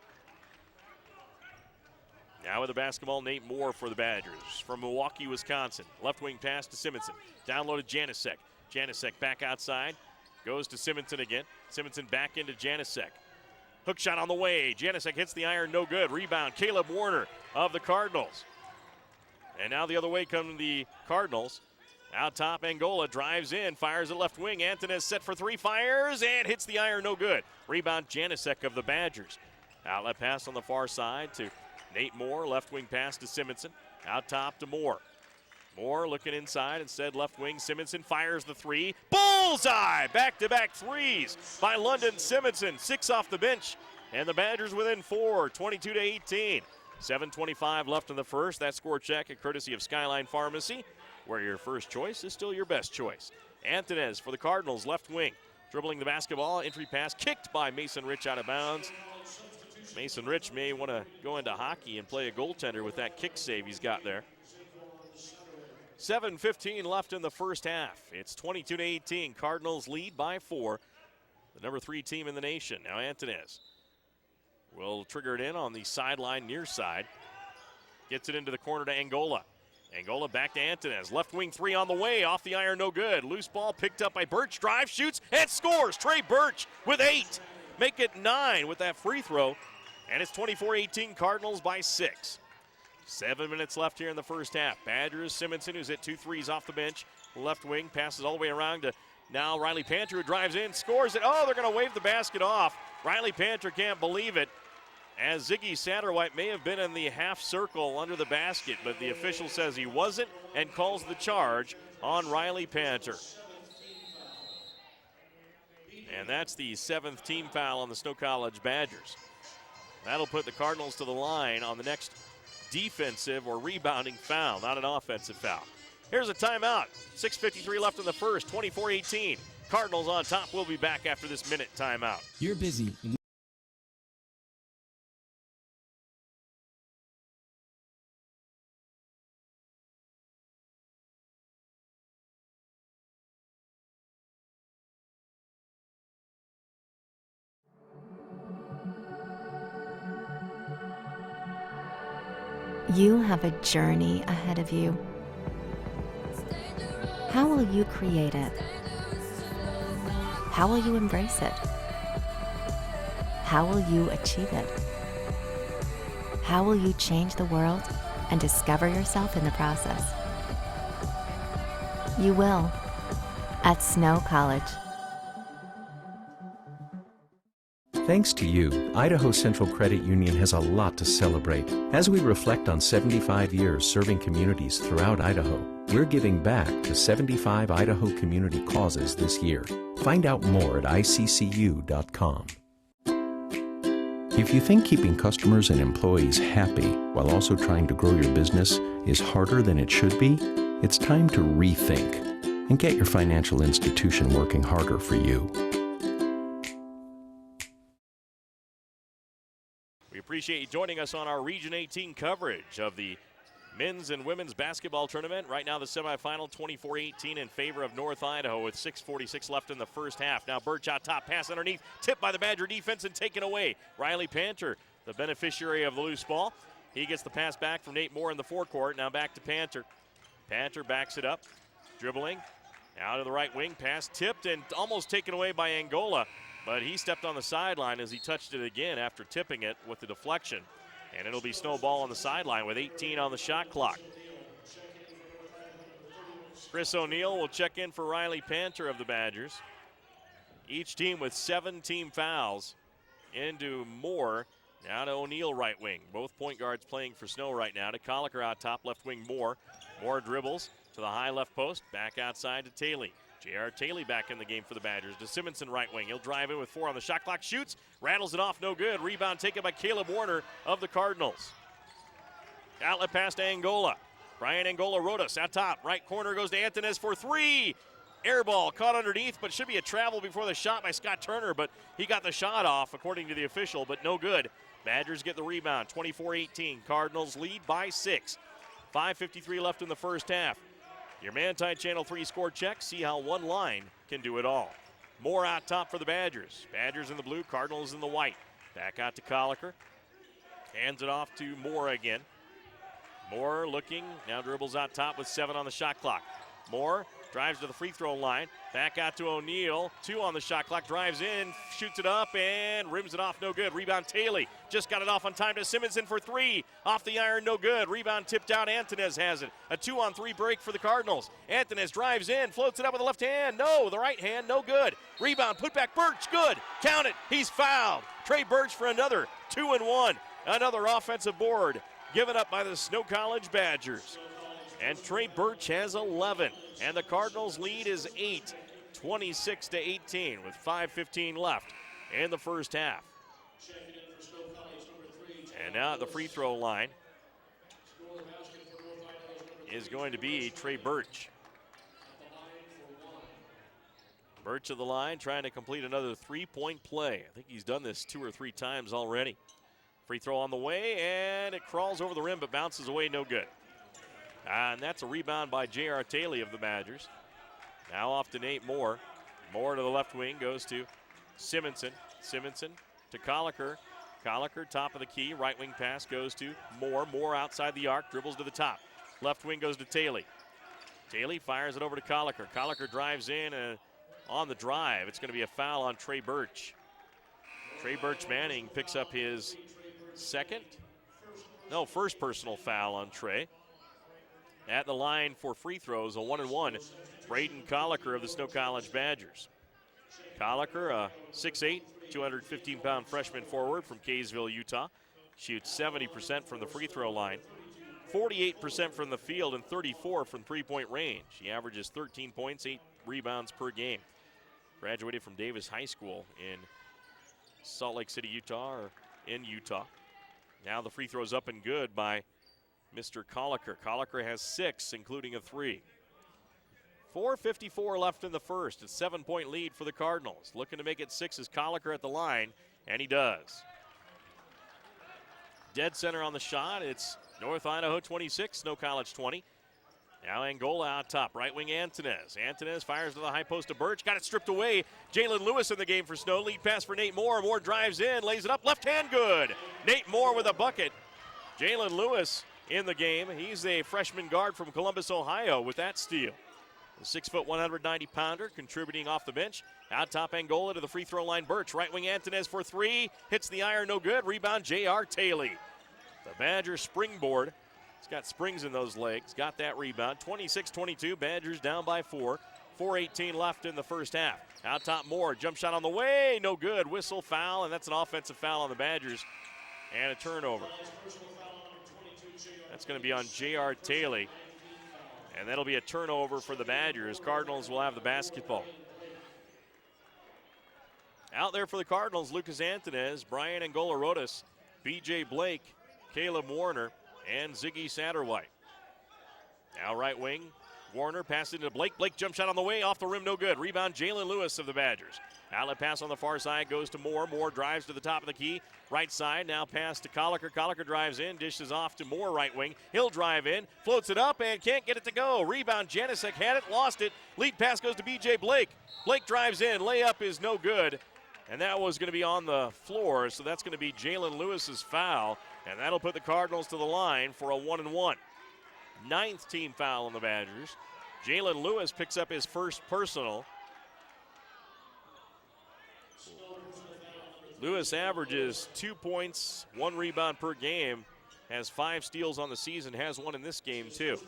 Speaker 2: Now with the basketball, Nate Moore for the Badgers from Milwaukee, Wisconsin. Left wing pass to Simonson. Downloaded Janisek. Janisek back outside. Goes to Simonson again. Simonson back into Janisek. Hook shot on the way. Janisek hits the iron, no good. Rebound, Caleb Warner of the Cardinals. And now the other way come the Cardinals. Out top, Angola drives in, fires it left wing. Antonez set for three, fires, and hits the iron, no good. Rebound, Janisek of the Badgers. Outlet pass on the far side to Nate Moore. Left wing pass to Simonson. Out top to Moore. Moore looking inside, instead left wing. Simonson fires the three. Bullseye! Back-to-back threes by London Simonson. 6 off the bench, and the Badgers within 4, 22-18. 7:25 left in the first. That score check, a courtesy of Skyline Pharmacy, where your first choice is still your best choice. Antonez for the Cardinals, left wing. Dribbling the basketball, entry pass kicked by Mason Rich out of bounds. Mason Rich may want to go into hockey and play a goaltender with that kick save he's got there. 7:15 left in the first half. It's 22-18. Cardinals lead by 4. The number 3 team in the nation. Now Antonez will trigger it in on the sideline near side. Gets it into the corner to Angola. Angola back to Antonez. Left wing three on the way. Off the iron, no good. Loose ball picked up by Birch. Drive, shoots, and scores. Trey Birch with 8. Make it 9 with that free throw. And it's 24-18, Cardinals by 6. 7 minutes left here in the first half. Badgers, Simonson, who's hit 2 threes off the bench. Left wing, passes all the way around to now Riley Panter, who drives in, scores it. Oh, they're going to wave the basket off. Riley Panter can't believe it, as Ziggy Satterwhite may have been in the half circle under the basket, but the official says he wasn't and calls the charge on Riley Panter. And that's the 7th team foul on the Snow College Badgers. That'll put the Cardinals to the line on the next defensive or rebounding foul, not an offensive foul. Here's a timeout. 6:53 left in the first, 24-18. Cardinals on top. We'll be back after this minute timeout.
Speaker 13: You're busy.
Speaker 14: You have a journey ahead of you. How will you create it? How will you embrace it? How will you achieve it? How will you change the world and discover yourself in the process? You will, at Snow College.
Speaker 8: Thanks to you, Idaho Central Credit Union has a lot to celebrate. As we reflect on 75 years serving communities throughout Idaho, we're giving back to 75 Idaho community causes this year. Find out more at iccu.com. If you think keeping customers and employees happy while also trying to grow your business is harder than it should be, it's time to rethink and get your financial institution working harder for you.
Speaker 2: We appreciate you joining us on our Region 18 coverage of the men's and women's basketball tournament. Right now the semifinal 24-18 in favor of North Idaho with 6:46 left in the first half. Now Birch out top, pass underneath, tipped by the Badger defense and taken away. Riley Panter, the beneficiary of the loose ball. He gets the pass back from Nate Moore in the forecourt. Now back to Panter. Panter backs it up, dribbling. Out of the right wing, pass tipped and almost taken away by Angola. But he stepped on the sideline as he touched it again after tipping it with the deflection. And it'll be snowball on the sideline with 18 on the shot clock. Chris O'Neill will check in for Riley Panter of the Badgers. Each team with 7 team fouls. Into Moore, now to O'Neill right wing. Both point guards playing for Snow right now. To Colliker out top, left wing Moore. Moore dribbles to the high left post, back outside to Taylor. J.R. Taylor back in the game for the Badgers. To Simonson right wing. He'll drive in with 4 on the shot clock. Shoots. Rattles it off. No good. Rebound taken by Caleb Warner of the Cardinals. Outlet pass to Angola. Brian Angola Rodas out top. Right corner goes to Antones for 3. Air ball caught underneath, but should be a travel before the shot by Scott Turner, but he got the shot off according to the official, but no good. Badgers get the rebound. 24-18. Cardinals lead by 6. 5:53 left in the first half. Your Manti Channel 3 score check. See how one line can do it all. Moore out top for the Badgers. Badgers in the blue, Cardinals in the white. Back out to Colliker. Hands it off to Moore again. Moore looking, now dribbles out top with 7 on the shot clock. Moore drives to the free throw line. Back out to O'Neill. 2 on the shot clock. Drives in, shoots it up, and rims it off. No good. Rebound Taylor. Just got it off on time to Simonson for 3. Off the iron, no good. Rebound tipped out. Antones has it. A 2-on-3 break for the Cardinals. Antones drives in, floats it up with the left hand. No, the right hand, no good. Rebound, put back Birch. Good. Count it. He's fouled. Trey Birch for another 2-and-1. Another offensive board given up by the Snow College Badgers. And Trey Birch has 11. And the Cardinals' lead is 8, 26-18 with 5:15 left in the first half. And now at the free throw line is going to be Trey Birch. Birch of the line trying to complete another 3-point play. I think he's done this 2 or 3 times already. Free throw on the way, and it crawls over the rim but bounces away, no good. And that's a rebound by J.R. Taylor of the Badgers. Now off to Nate Moore. Moore to the left wing, goes to Simonson. Simonson to Colliker. Colliker, top of the key. Right wing pass goes to Moore. Moore outside the arc, dribbles to the top. Left wing goes to Taylor. Taylor fires it over to Colliker. Colliker drives in on the drive. It's going to be a foul on Trey Birch. Trey Birch Manning picks up his first personal foul on Trey. At the line for free throws, a 1-and-1, Braden Colliker of the Snow College Badgers. Colliker, a 6'8", 215-pound freshman forward from Kaysville, Utah. Shoots 70% from the free throw line, 48% from the field, and 34% from three-point range. He averages 13 points, 8 rebounds per game. Graduated from Davis High School in Salt Lake City, Utah, or in Utah. Now the free throw's up and good by Mr. Colliker. Colliker has 6, including a 3. 4:54 left in the first. A 7-point lead for the Cardinals. Looking to make it 6 is Colliker at the line, and he does. Dead center on the shot. It's North Idaho 26, Snow College 20. Now Angola out top. Right wing Antones. Antones fires to the high post to Birch. Got it stripped away. Jalen Lewis in the game for Snow. Lead pass for Nate Moore. Moore drives in, lays it up. Left hand good. Nate Moore with a bucket. Jalen Lewis in the game. He's a freshman guard from Columbus, Ohio with that steal. The 6', 190-pounder contributing off the bench. Out top Angola to the free throw line. Birch. Right wing Antones for 3. Hits the iron, no good. Rebound J.R. Taylor. The Badgers springboard. He's got springs in those legs. Got that rebound. 26-22. Badgers down by 4. 4:18 left in the first half. Out top Moore. Jump shot on the way. No good. Whistle, foul, and that's an offensive foul on the Badgers. And a turnover. That's going to be on J.R. Taylor. And that'll be a turnover for the Badgers. Cardinals will have the basketball. Out there for the Cardinals, Lucas Antones, Brian Angola Rodas, B.J. Blake, Caleb Warner, and Ziggy Satterwhite. Now right wing, Warner passing to Blake. Blake jump shot on the way, off the rim, no good. Rebound Jalen Lewis of the Badgers. Outlet pass on the far side goes to Moore. Moore drives to the top of the key. Right side, now pass to Colliker. Colliker drives in, dishes off to Moore, right wing. He'll drive in, floats it up, and can't get it to go. Rebound, Janicek had it, lost it. Lead pass goes to B.J. Blake. Blake drives in, layup is no good. And that was going to be on the floor, so that's going to be Jalen Lewis's foul. And that'll put the Cardinals to the line for a 1-and-1. 9th team foul on the Badgers. Jalen Lewis picks up his first personal. Lewis averages 2 points, 1 rebound per game, has 5 steals on the season, has 1 in this game too.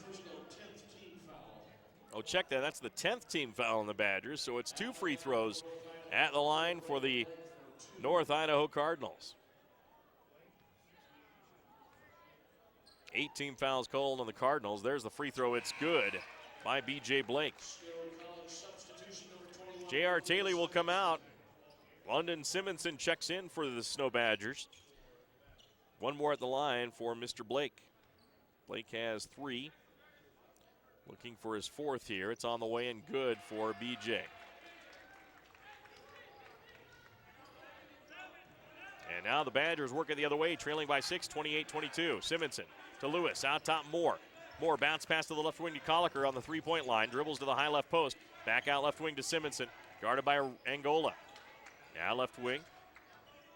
Speaker 2: Oh, check that, that's the 10th team foul on the Badgers, so it's 2 free throws at the line for the North Idaho Cardinals. 18 fouls called on the Cardinals. There's the free throw, it's good by B.J. Blake. J.R. Taylor will come out. London Simonson checks in for the Snow Badgers. 1 more at the line for Mr. Blake. Blake has 3. Looking for his 4th here. It's on the way and good for BJ. And now the Badgers work it the other way, trailing by 6, 28-22. Simonson to Lewis, out top Moore. Moore bounce pass to the left wing to Colliker on the 3-point line. Dribbles to the high left post. Back out left wing to Simonson. Guarded by Angola. Now left wing.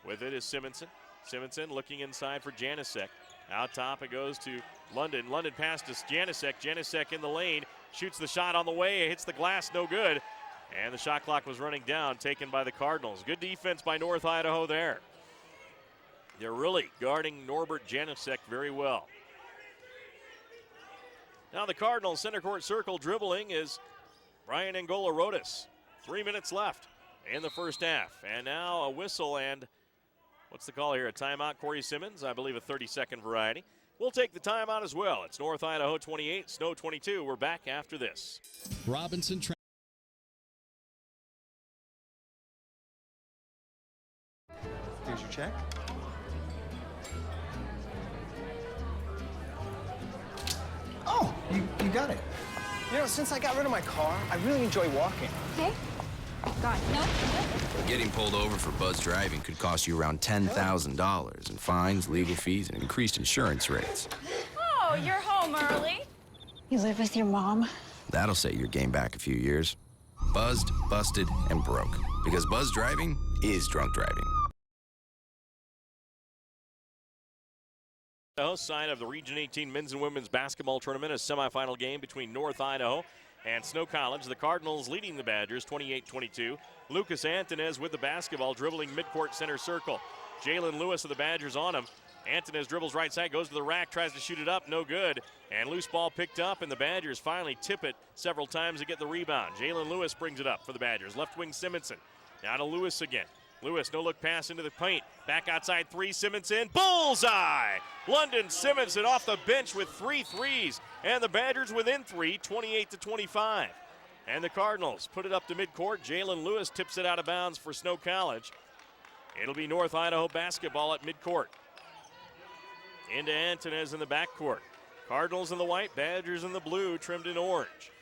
Speaker 2: With it is Simonson. Simonson looking inside for Janicek. Out top it goes to London. London pass to Janicek. Janicek in the lane. Shoots the shot on the way. Hits the glass, no good. And the shot clock was running down, taken by the Cardinals. Good defense by North Idaho there. They're really guarding Norbert Janicek very well. Now the Cardinals center court circle dribbling is Brian Angola Rodas. 3 minutes left in the first half. And now a whistle and what's the call here? A timeout, Corey Simmons, I believe a 30-second variety. We'll take the timeout as well. It's North Idaho 28, Snow 22. We're back after this.
Speaker 13: Robinson.
Speaker 16: Here's your check. Oh, you got it. You know, since I got rid of my car, I really enjoy walking.
Speaker 17: Okay. God, no.
Speaker 18: Getting pulled over for buzz driving could cost you around $10,000 in fines, legal fees, and increased insurance rates.
Speaker 17: Oh, you're home early. You live with your mom?
Speaker 18: That'll set your game back a few years. Buzzed, busted, and broke. Because buzz driving is drunk driving.
Speaker 2: The host side of the Region 18 men's and women's basketball tournament, a semifinal game between North Idaho and Snow College. The Cardinals leading the Badgers 28-22. Lucas Antonez with the basketball, dribbling midcourt center circle. Jalen Lewis of the Badgers on him. Antonez dribbles right side, goes to the rack, tries to shoot it up, no good. And loose ball picked up, and the Badgers finally tip it several times to get the rebound. Jalen Lewis brings it up for the Badgers. Left wing Simonson. Now to Lewis again. Lewis, no-look pass into the paint. Back outside 3, Simonson. Bullseye! London Simonson off the bench with 3 threes. And the Badgers within 3, 28-25. And the Cardinals put it up to midcourt. Jalen Lewis tips it out of bounds for Snow College. It'll be North Idaho basketball at midcourt. Into Antonez in the backcourt. Cardinals in the white, Badgers in the blue, trimmed in orange.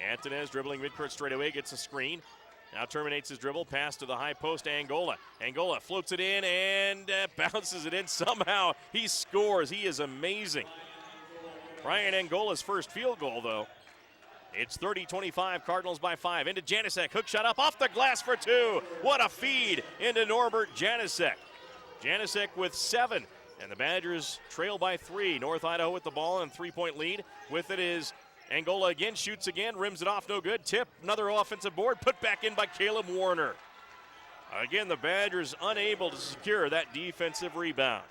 Speaker 2: Antonez dribbling midcourt straight away, gets a screen. Now terminates his dribble, pass to the high post, Angola. Angola floats it in and bounces it in somehow. He scores. He is amazing. Brian Angola's first field goal, though. It's 30-25, Cardinals by 5. Into Janicek, hook shot up off the glass for 2. What a feed into Norbert Janicek. Janicek with 7, and the Badgers trail by 3. North Idaho with the ball and 3-point lead. With it is Angola again, shoots again, rims it off, no good. Tip, another offensive board, put back in by Caleb Warner. Again, the Badgers unable to secure that defensive rebound.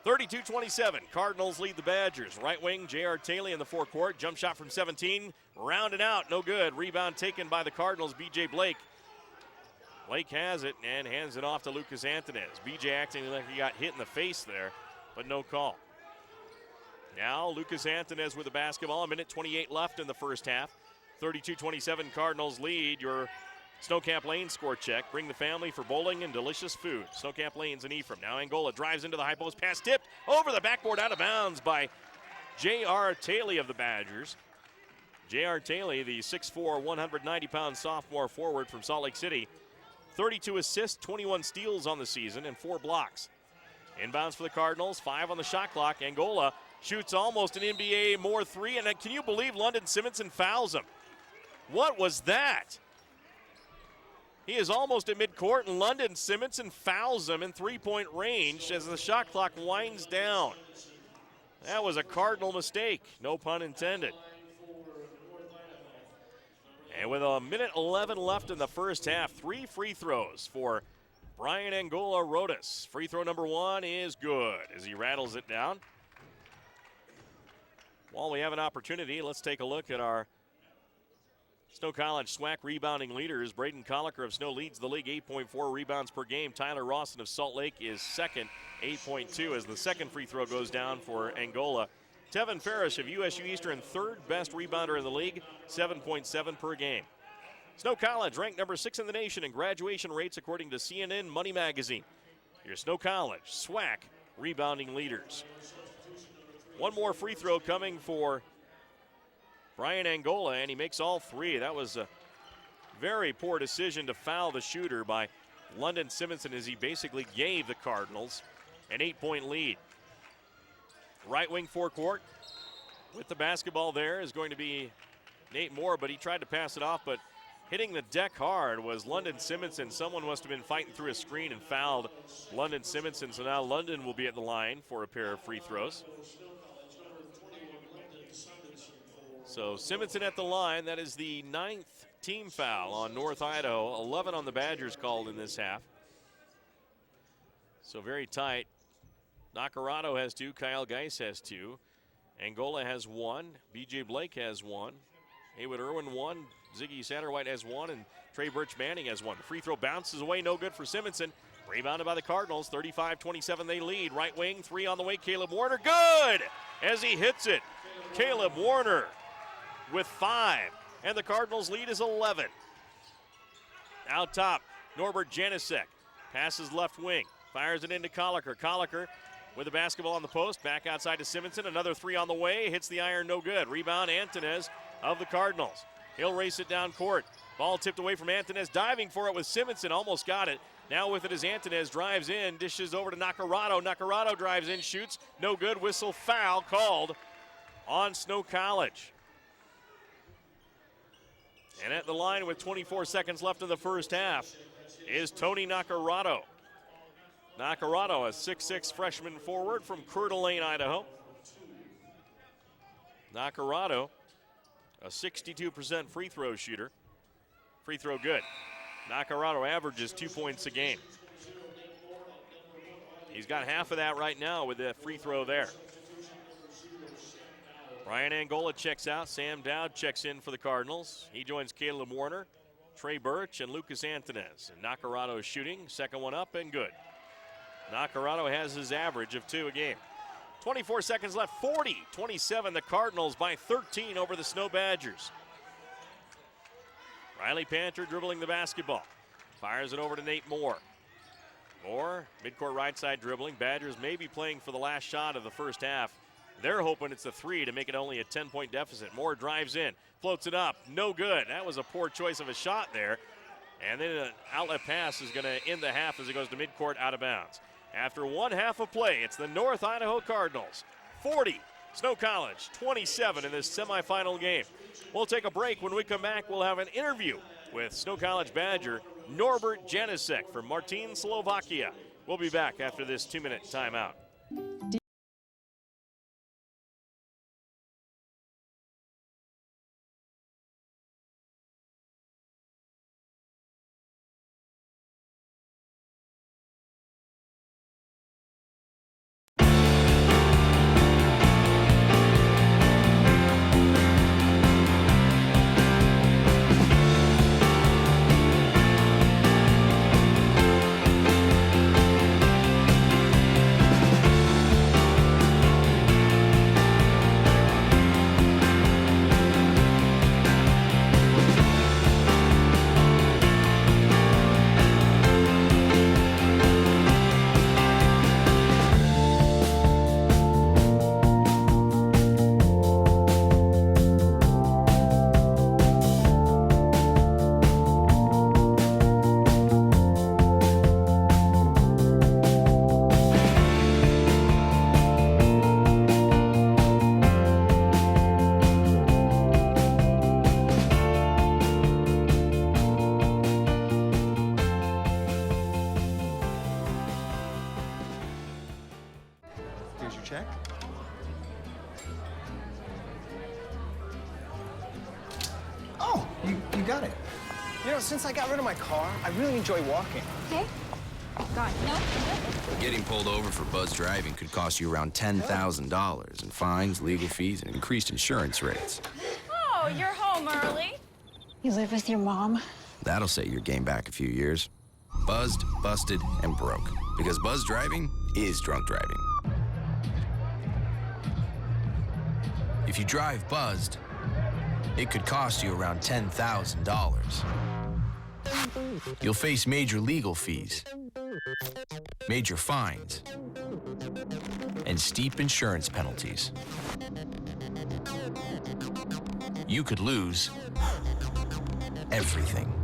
Speaker 2: 32-27, Cardinals lead the Badgers. Right wing, J.R. Taylor in the forecourt. Jump shot from 17, rounded out, no good. Rebound taken by the Cardinals, B.J. Blake. Blake has it and hands it off to Lucas Antonez. B.J. acting like he got hit in the face there, but no call. Now Lucas Antonez with the basketball. 1:28 left in the first half. 32-27 Cardinals lead. Your Snowcamp Lane score check. Bring the family for bowling and delicious food. Snowcamp Lane's in Ephraim. Now Angola drives into the high post. Pass tipped over the backboard, out of bounds by J.R. Taylor of the Badgers. J.R. Taylor, the 6'4", 190-pound sophomore forward from Salt Lake City, 32 assists, 21 steals on the season, and 4 blocks. Inbounds for the Cardinals, 5 on the shot clock. Angola shoots almost an NBA more three, and can you believe London Simonson fouls him? What was that? He is almost at midcourt, and London Simonson fouls him in three-point range as the shot clock winds down. That was a Cardinal mistake, no pun intended. And with 1:11 left in the first half, 3 free throws for Brian Angola Rodas. Free throw number 1 is good as he rattles it down. While we have an opportunity, let's take a look at our Snow College SWAC rebounding leaders. Braden Colliker of Snow leads the league, 8.4 rebounds per game. Tyler Rawson of Salt Lake is second, 8.2, as the second free throw goes down for Angola. Tevin Farish of USU Eastern, third best rebounder in the league, 7.7 per game. Snow College ranked number 6 in the nation in graduation rates according to CNN Money Magazine. Your Snow College SWAC rebounding leaders. One more free throw coming for Brian Angola, and he makes all 3. That was a very poor decision to foul the shooter by London Simonson as he basically gave the Cardinals an 8-point lead. Right wing forecourt with the basketball there is going to be Nate Moore, but he tried to pass it off, but hitting the deck hard was London Simonson. Someone must have been fighting through a screen and fouled London Simonson, so now London will be at the line for a pair of free throws. So Simonson at the line. That is the 9th team foul on North Idaho. 11 on the Badgers called in this half. So very tight. Nacarado has 2. Kyle Geis has 2. Angola has 1. B.J. Blake has 1. Haywood Irwin 1. Ziggy Satterwhite has 1. And Trey Birch Manning has 1. The free throw bounces away. No good for Simonson. Rebounded by the Cardinals. 35-27 they lead. Right wing 3 on the way. Caleb Warner. Good as he hits it. Caleb Warner with 5. And the Cardinals lead is 11. Out top, Norbert Janisek. Passes left wing. Fires it into Colliker. Colliker with the basketball on the post. Back outside to Simonson. Another 3 on the way. Hits the iron, no good. Rebound, Antonez of the Cardinals. He'll race it down court. Ball tipped away from Antonez. Diving for it with Simonson. Almost got it. Now with it as Antonez drives in. Dishes over to Nacarado. Nacarado drives in, shoots. No good. Whistle, foul called on Snow College. And at the line with 24 seconds left in the first half is Tony Nacarado. Nacarado, a 6'6" freshman forward from Coeur d'Alene, Idaho. Nacarado, a 62% free throw shooter. Free throw good. Nacarado averages 2 points a game. He's got half of that right now with the free throw there. Brian Angola checks out. Sam Dowd checks in for the Cardinals. He joins Caleb Warner, Trey Birch, and Lucas Antonez. And Nacarado is shooting. Second one up and good. Nacarado has his average of 2 a game. 24 seconds left. 40-27. The Cardinals by 13 over the Snow Badgers. Riley Panther dribbling the basketball. Fires it over to Nate Moore. Moore, midcourt right side dribbling. Badgers may be playing for the last shot of the first half. They're hoping it's a 3 to make it only a 10-point deficit. Moore drives in, floats it up, no good. That was a poor choice of a shot there. And then an outlet pass is going to end the half as it goes to midcourt out of bounds. After 1 half of play, it's the North Idaho Cardinals 40, Snow College 27 in this semifinal game. We'll take a break. When we come back, we'll have an interview with Snow College Badger Norbert Janisek from Martin, Slovakia. We'll be back after this 2-minute timeout.
Speaker 16: Here's your check. Oh, you got it. You know, since I got rid of my car, I really enjoy walking.
Speaker 17: Okay. Got it. No.
Speaker 18: Getting pulled over for buzz driving could cost you around $10,000 in fines, legal fees, and increased insurance rates.
Speaker 17: Oh, you're home early. You live with your mom?
Speaker 18: That'll set your game back a few years. Buzzed, busted, and broke. Because buzz driving is drunk driving. If you drive buzzed, it could cost you around $10,000. You'll face major legal fees, major fines, and steep insurance penalties. You could lose everything.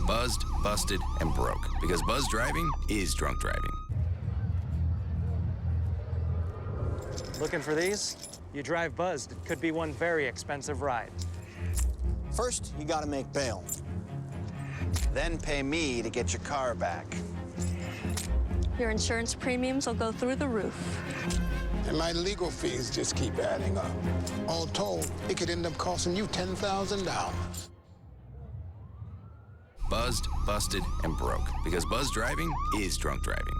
Speaker 18: Buzzed, busted, and broke. Because buzz driving is drunk driving.
Speaker 10: Looking for these? You drive buzzed. It could be one very expensive ride.
Speaker 13: First, you gotta make bail. Then pay me to get your car back.
Speaker 11: Your insurance premiums will go through the roof.
Speaker 19: And my legal fees just keep adding up. All told, it could end up costing you $10,000.
Speaker 18: Buzzed, busted, and broke. Because buzz driving is drunk driving.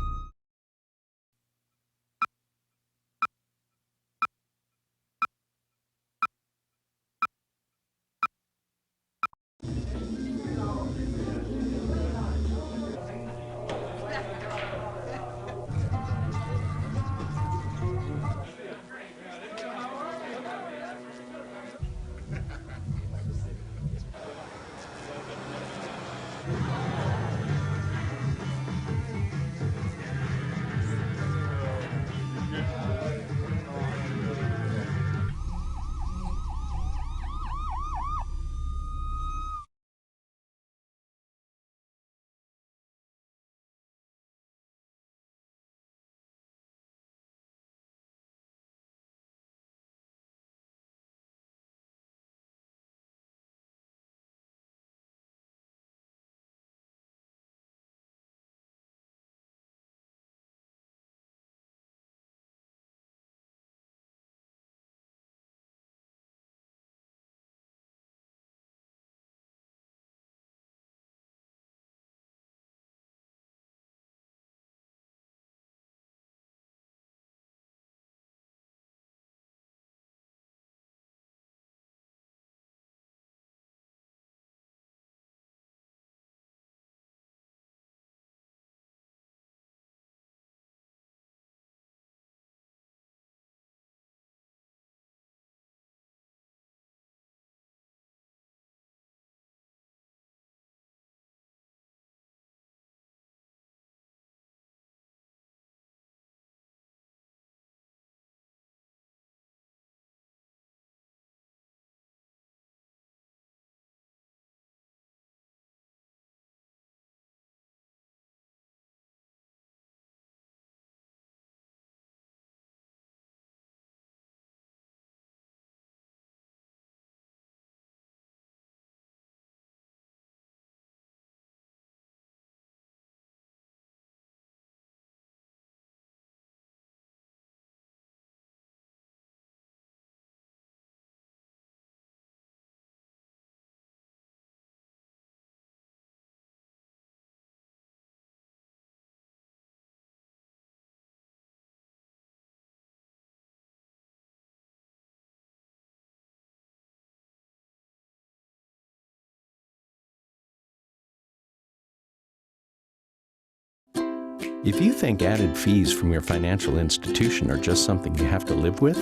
Speaker 8: If you think added fees from your financial institution are just something you have to live with,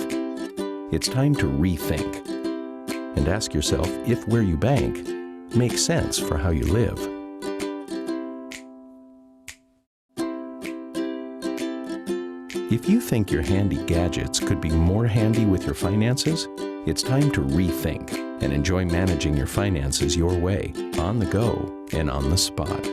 Speaker 8: it's time to rethink and ask yourself if where you bank makes sense for how you live. If you think your handy gadgets could be more handy with your finances, it's time to rethink and enjoy managing your finances your way, on the go and on the spot.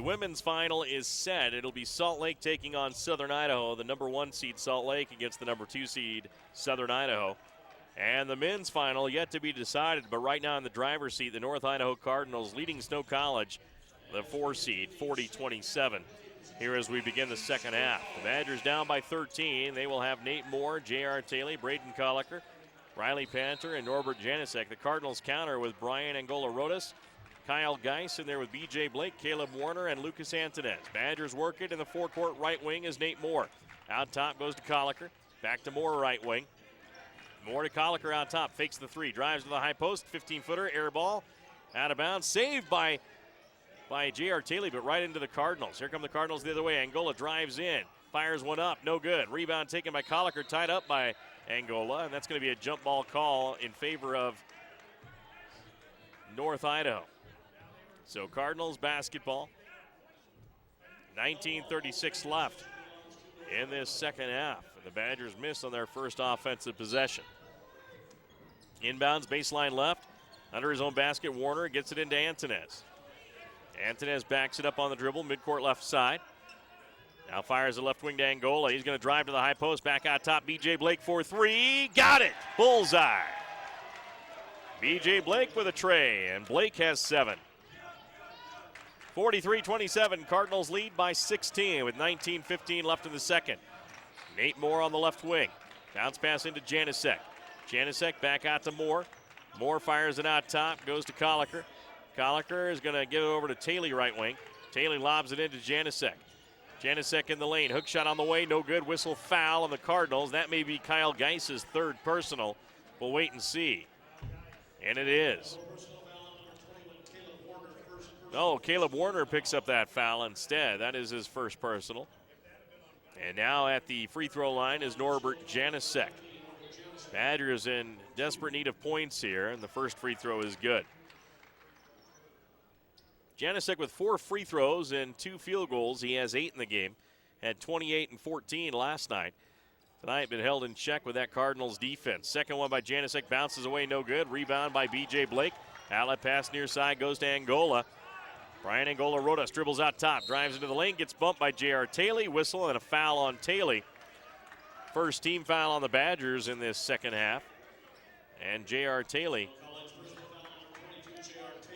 Speaker 2: The women's final is set. It'll be Salt Lake taking on Southern Idaho, the number 1 seed Salt Lake against the number 2 seed Southern Idaho. And the men's final yet to be decided, but right now in the driver's seat, the North Idaho Cardinals leading Snow College, the 4 seed, 40-27. Here as we begin the second half. The Badgers down by 13. They will have Nate Moore, J.R. Taylor, Braden Colliker, Riley Panter, and Norbert Janicek. The Cardinals counter with Brian Angola-Rodas, Kyle Geis in there with B.J. Blake, Caleb Warner, and Lucas Antonez. Badgers work it in the forecourt right wing is Nate Moore. Out top goes to Colliker. Back to Moore right wing. Moore to Colliker out top. Fakes the 3. Drives to the high post. 15-footer. Air ball. Out of bounds. Saved by J.R. Taylor, but right into the Cardinals. Here come the Cardinals the other way. Angola drives in. Fires one up. No good. Rebound taken by Colliker. Tied up by Angola. And that's going to be a jump ball call in favor of North Idaho. So Cardinals basketball. 19:36 left in this second half. And the Badgers miss on their first offensive possession. Inbounds, baseline left. Under his own basket, Warner gets it into Antonez. Antonez backs it up on the dribble, midcourt left side. Now fires the left wing to Angola. He's going to drive to the high post, back out top. B.J. Blake for 3. Got it! Bullseye. B.J. Blake with a tray, and Blake has 7. 43-27, Cardinals lead by 16 with 19:15 left in the second. Nate Moore on the left wing. Bounce pass into Janicek. Janicek back out to Moore. Moore fires it out top, goes to Colliker. Colliker is going to give it over to Taylor right wing. Taylor lobs it into Janicek. Janicek in the lane. Hook shot on the way, no good. Whistle foul on the Cardinals. That may be Kyle Geis's 3rd personal. We'll wait and see. And it is. No, Caleb Warner picks up that foul instead. That is his 1st personal. And now at the free throw line is Norbert Janicek. Badgers in desperate need of points here, and the first free throw is good. Janicek with 4 free throws and 2 field goals. He has 8 in the game. Had 28 and 14 last night. Tonight been held in check with that Cardinals defense. Second one by Janicek, bounces away, no good. Rebound by B.J. Blake. Outlet pass near side goes to Angola. Brian Angola-Rodas dribbles out top, drives into the lane, gets bumped by J.R. Taylor. Whistle and a foul on Taylor. First team foul on the Badgers in this second half. And J.R. Taylor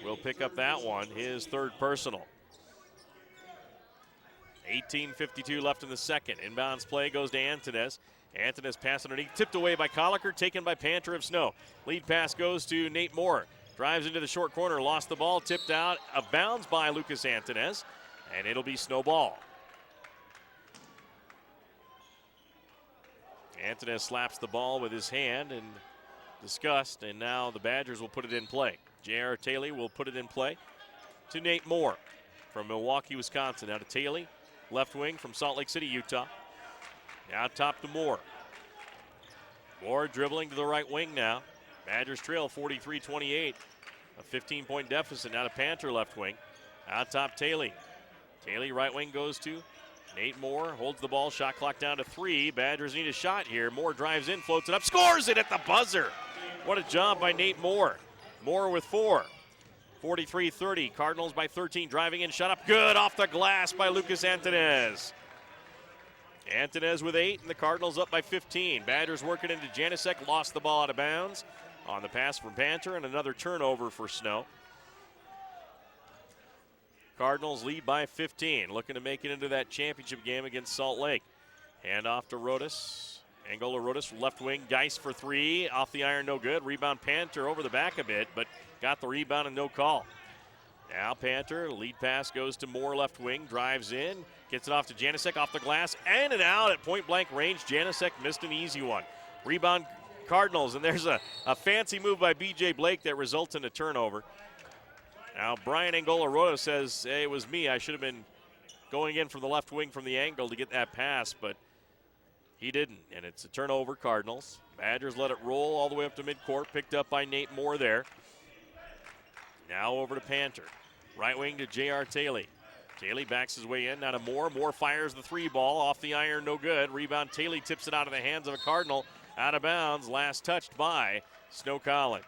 Speaker 2: will pick up that one, his 3rd personal. 18:52 left in the second. Inbounds play goes to Antonez. Antonez pass underneath, tipped away by Colliker, taken by Panter of Snow. Lead pass goes to Nate Moore. Drives into the short corner, lost the ball, tipped out of bounds by Lucas Antonez, and it'll be Snow ball. Antonez slaps the ball with his hand in disgust, and now the Badgers will put it in play. J.R. Taylor will put it in play to Nate Moore from Milwaukee, Wisconsin. Now to Taylor, left wing from Salt Lake City, Utah. Now top to Moore. Moore dribbling to the right wing now. Badgers trail 43-28. A 15-point deficit. Now to Panter, left wing. Out top, Taylor. Taylor, right wing, goes to Nate Moore. Holds the ball. Shot clock down to 3. Badgers need a shot here. Moore drives in, floats it up, scores it at the buzzer. What a job by Nate Moore. Moore with 4. 43-30. Cardinals by 13. Driving in, shot up. Good off the glass by Lucas Antonez. Antonez with 8, and the Cardinals up by 15. Badgers working into Janicek. Lost the ball out of bounds on the pass from Panter, and another turnover for Snow. Cardinals lead by 15, looking to make it into that championship game against Salt Lake. Hand off to Rodas. Angola-Rodas, left wing, Geis for 3. Off the iron, no good. Rebound Panter over the back a bit, but got the rebound and no call. Now Panter, lead pass goes to Moore, left wing, drives in, gets it off to Janicek, off the glass, and out at point-blank range. Janicek missed an easy one. Rebound Cardinals, and there's a fancy move by B.J. Blake that results in a turnover. Now Brian Angola-Rodas says, hey, it was me. I should have been going in from the left wing from the angle to get that pass, but he didn't, and it's a turnover, Cardinals. Badgers let it roll all the way up to midcourt, picked up by Nate Moore there. Now over to Panter. Right wing to J.R. Taylor. Taylor backs his way in, now to Moore. Moore fires the 3 ball, off the iron, no good. Rebound, Taylor tips it out of the hands of a Cardinal. Out of bounds, last touched by Snow College.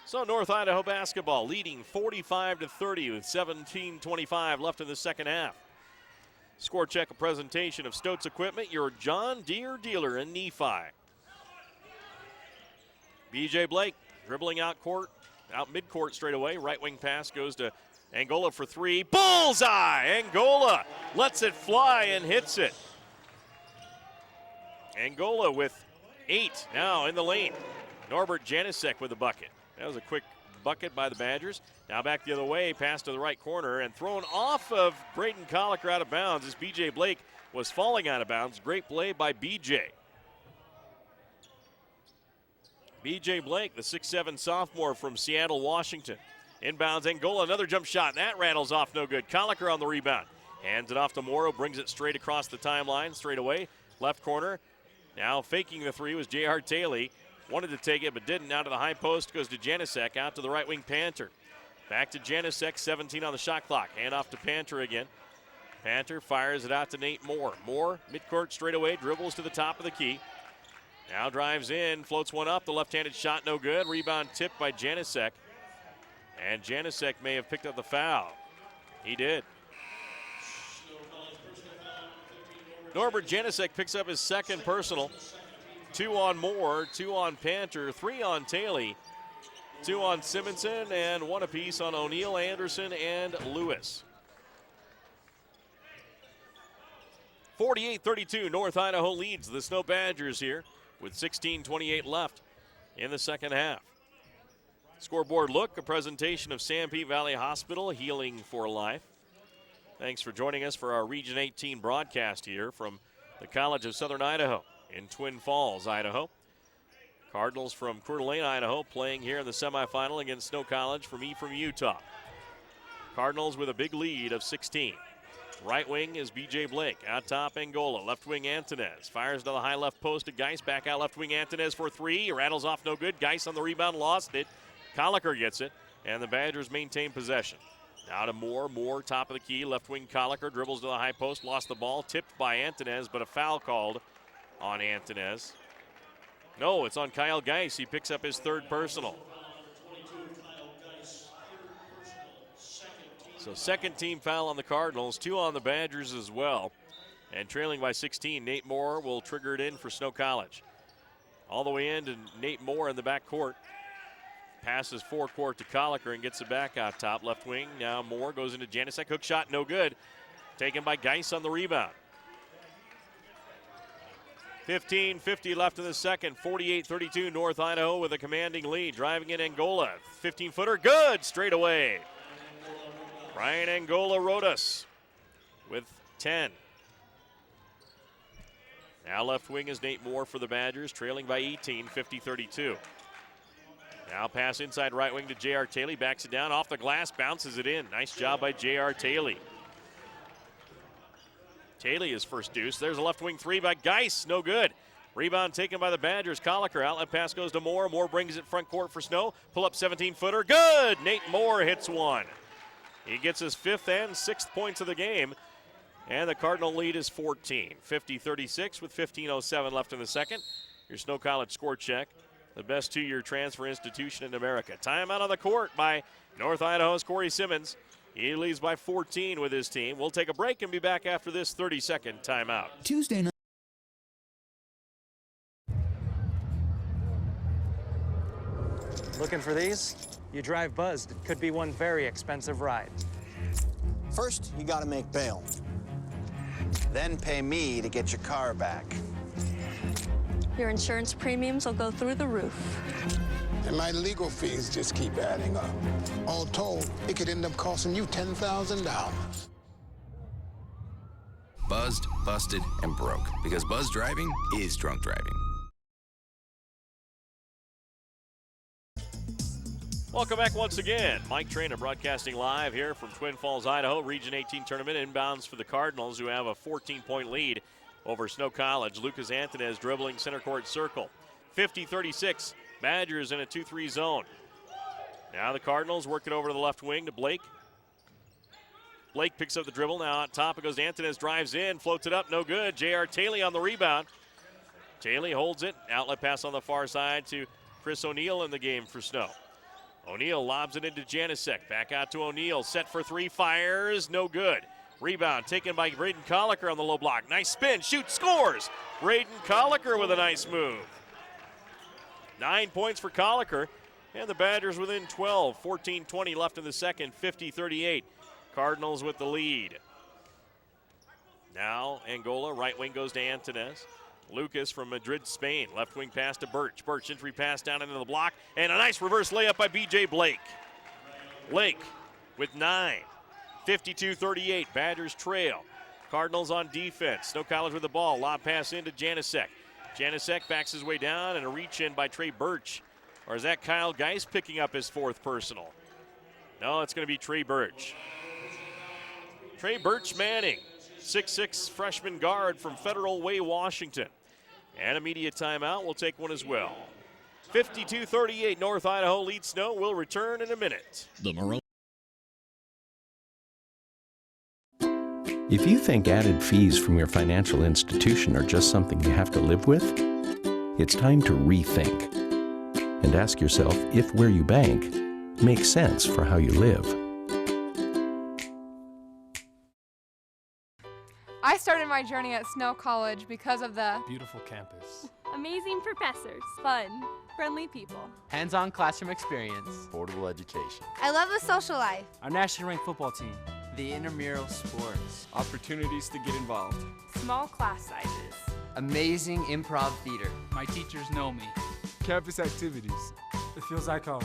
Speaker 2: So North Idaho basketball leading 45-30 with 17:25 left in the second half. Score check, a presentation of Stotz Equipment, your John Deere dealer in Nephi. B.J. Blake dribbling out midcourt straight away. Right wing pass goes to Angola for three. Bullseye! Angola lets it fly and hits it. Angola with 8 now in the lane. Norbert Janisek with a bucket. That was a quick bucket by the Badgers. Now back the other way, pass to the right corner, and thrown off of Braden Colliker out of bounds as B.J. Blake was falling out of bounds. Great play by B.J. B.J. Blake, the 6'7" sophomore from Seattle, Washington. Inbounds Angola, another jump shot, and that rattles off no good. Colliker on the rebound. Hands it off to Morrow, brings it straight across the timeline, straight away. Left corner. Now faking the three was J.R. Taylor. Wanted to take it, but didn't. Now to the high post goes to Janisek, out to the right wing Panther. Back to Janisek, 17 on the shot clock. Hand off to Panther again. Panther fires it out to Nate Moore. Moore, midcourt straight away, dribbles to the top of the key. Now drives in, floats one up. The left-handed shot no good. Rebound tipped by Janisek. And Janisek may have picked up the foul. He did. Norbert Janisek picks up his second personal. 2 on Moore, 2 on Panther, 3 on Taylor, 2 on Simonson, and 1 apiece on O'Neill, Anderson, and Lewis. 48-32, North Idaho leads the Snow Badgers here with 16:28 left in the second half. Scoreboard look, a presentation of Sanpete Valley Hospital, Healing for Life. Thanks for joining us for our Region 18 broadcast here from the College of Southern Idaho in Twin Falls, Idaho. Cardinals from Coeur d'Alene, Idaho, playing here in the semifinal against Snow College from Ephraim, Utah. Cardinals with a big lead of 16. Right wing is B.J. Blake. Out top, Angola. Left wing, Antonez. Fires to the high left post to Geis. Back out left wing, Antonez for three. He rattles off no good. Geis on the rebound, lost it. Colliker gets it, and the Badgers maintain possession. Now to Moore. Moore, top of the key. Left wing, Colliker dribbles to the high post. Lost the ball. Tipped by Antonez, but a foul called on Antonez. No, it's on Kyle Geis. He picks up his third personal. So second team foul on the Cardinals, 2 on the Badgers as well. And trailing by 16, Nate Moore will trigger it in for Snow College. All the way in to Nate Moore in the back court. Passes forecourt to Colliker and gets it back out top. Left wing, now Moore goes into Janisek. Hook shot, no good. Taken by Geis on the rebound. 15:50 left in the second. 48-32, North Idaho with a commanding lead. Driving in Angola. 15-footer, good, straight away. Ryan Angola Rodas with 10. Now left wing is Nate Moore for the Badgers, trailing by 18, 50-32. Now pass inside right wing to J.R. Taylor, backs it down off the glass, bounces it in. Nice job by J.R. Taylor. Taylor is first deuce. There's a left wing three by Geis, no good. Rebound taken by the Badgers. Colliker, outlet pass goes to Moore. Moore brings it front court for Snow. Pull up 17-footer, good. Nate Moore hits one. He gets his 5th and 6th points of the game. And the Cardinal lead is 14. 50-36 with 15:07 left in the second. Your Snow College score check. The best two-year transfer institution in America. Timeout on the court by North Idaho's Corey Simmons. He leads by 14 with his team. We'll take a break and be back after this 30-second timeout.
Speaker 20: Tuesday night.
Speaker 10: Looking for these? You drive buzzed. It could be one very expensive ride.
Speaker 13: First, you gotta make bail. Then pay me to get your car back.
Speaker 11: Your insurance premiums will go through the roof.
Speaker 19: And my legal fees just keep adding up. All told, it could end up costing you $10,000.
Speaker 18: Buzzed, busted, and broke. Because buzz driving is drunk driving.
Speaker 2: Welcome back once again. Mike Trainer broadcasting live here from Twin Falls, Idaho. Region 18 tournament inbounds for the Cardinals, who have a 14-point lead over Snow College. Lucas Antonez dribbling center court circle. 50-36, Badgers in a 2-3 zone. Now the Cardinals working over to the left wing to Blake. Blake picks up the dribble. Now on top it goes. Antonez drives in, floats it up, no good. J.R. Taylor on the rebound. Taylor holds it. Outlet pass on the far side to Chris O'Neill in the game for Snow. O'Neal lobs it into Janicek. Back out to O'Neal. Set for three. Fires. No good. Rebound taken by Braden Colliker on the low block. Nice spin. Shoots. Scores. Braden Colliker with a nice move. 9 points for Colliker. And the Badgers within 12. 14-20 left in the second. 50-38. Cardinals with the lead. Now Angola. Right wing goes to Antunes. Lucas from Madrid, Spain. Left wing pass to Birch. Birch entry pass down into the block. And a nice reverse layup by B.J. Blake. Blake with 9. 52-38. Badgers trail. Cardinals on defense. Snow College with the ball. Lob pass into Janicek. Janicek backs his way down and a reach in by Trey Birch. Or is that Kyle Geis picking up his fourth personal? No, it's going to be Trey Birch. Trey Birch Manning. 6'6" freshman guard from Federal Way, Washington. And a media timeout. We'll take one as well. 52-38, North Idaho leads Snow. We'll return in a minute.
Speaker 8: If you think added fees from your financial institution are just something you have to live with, it's time to rethink and ask yourself if where you bank makes sense for how you live.
Speaker 9: I started my journey at Snow College because of the
Speaker 10: Beautiful campus.
Speaker 11: Amazing professors. Fun. Friendly people.
Speaker 12: Hands-on classroom experience.
Speaker 18: Affordable education.
Speaker 17: I love the social life.
Speaker 10: Our national ranked football team.
Speaker 12: The intramural sports.
Speaker 15: Opportunities to get involved.
Speaker 11: Small class sizes.
Speaker 12: Amazing improv theater.
Speaker 3: My teachers know me.
Speaker 15: Campus activities.
Speaker 10: It feels like home.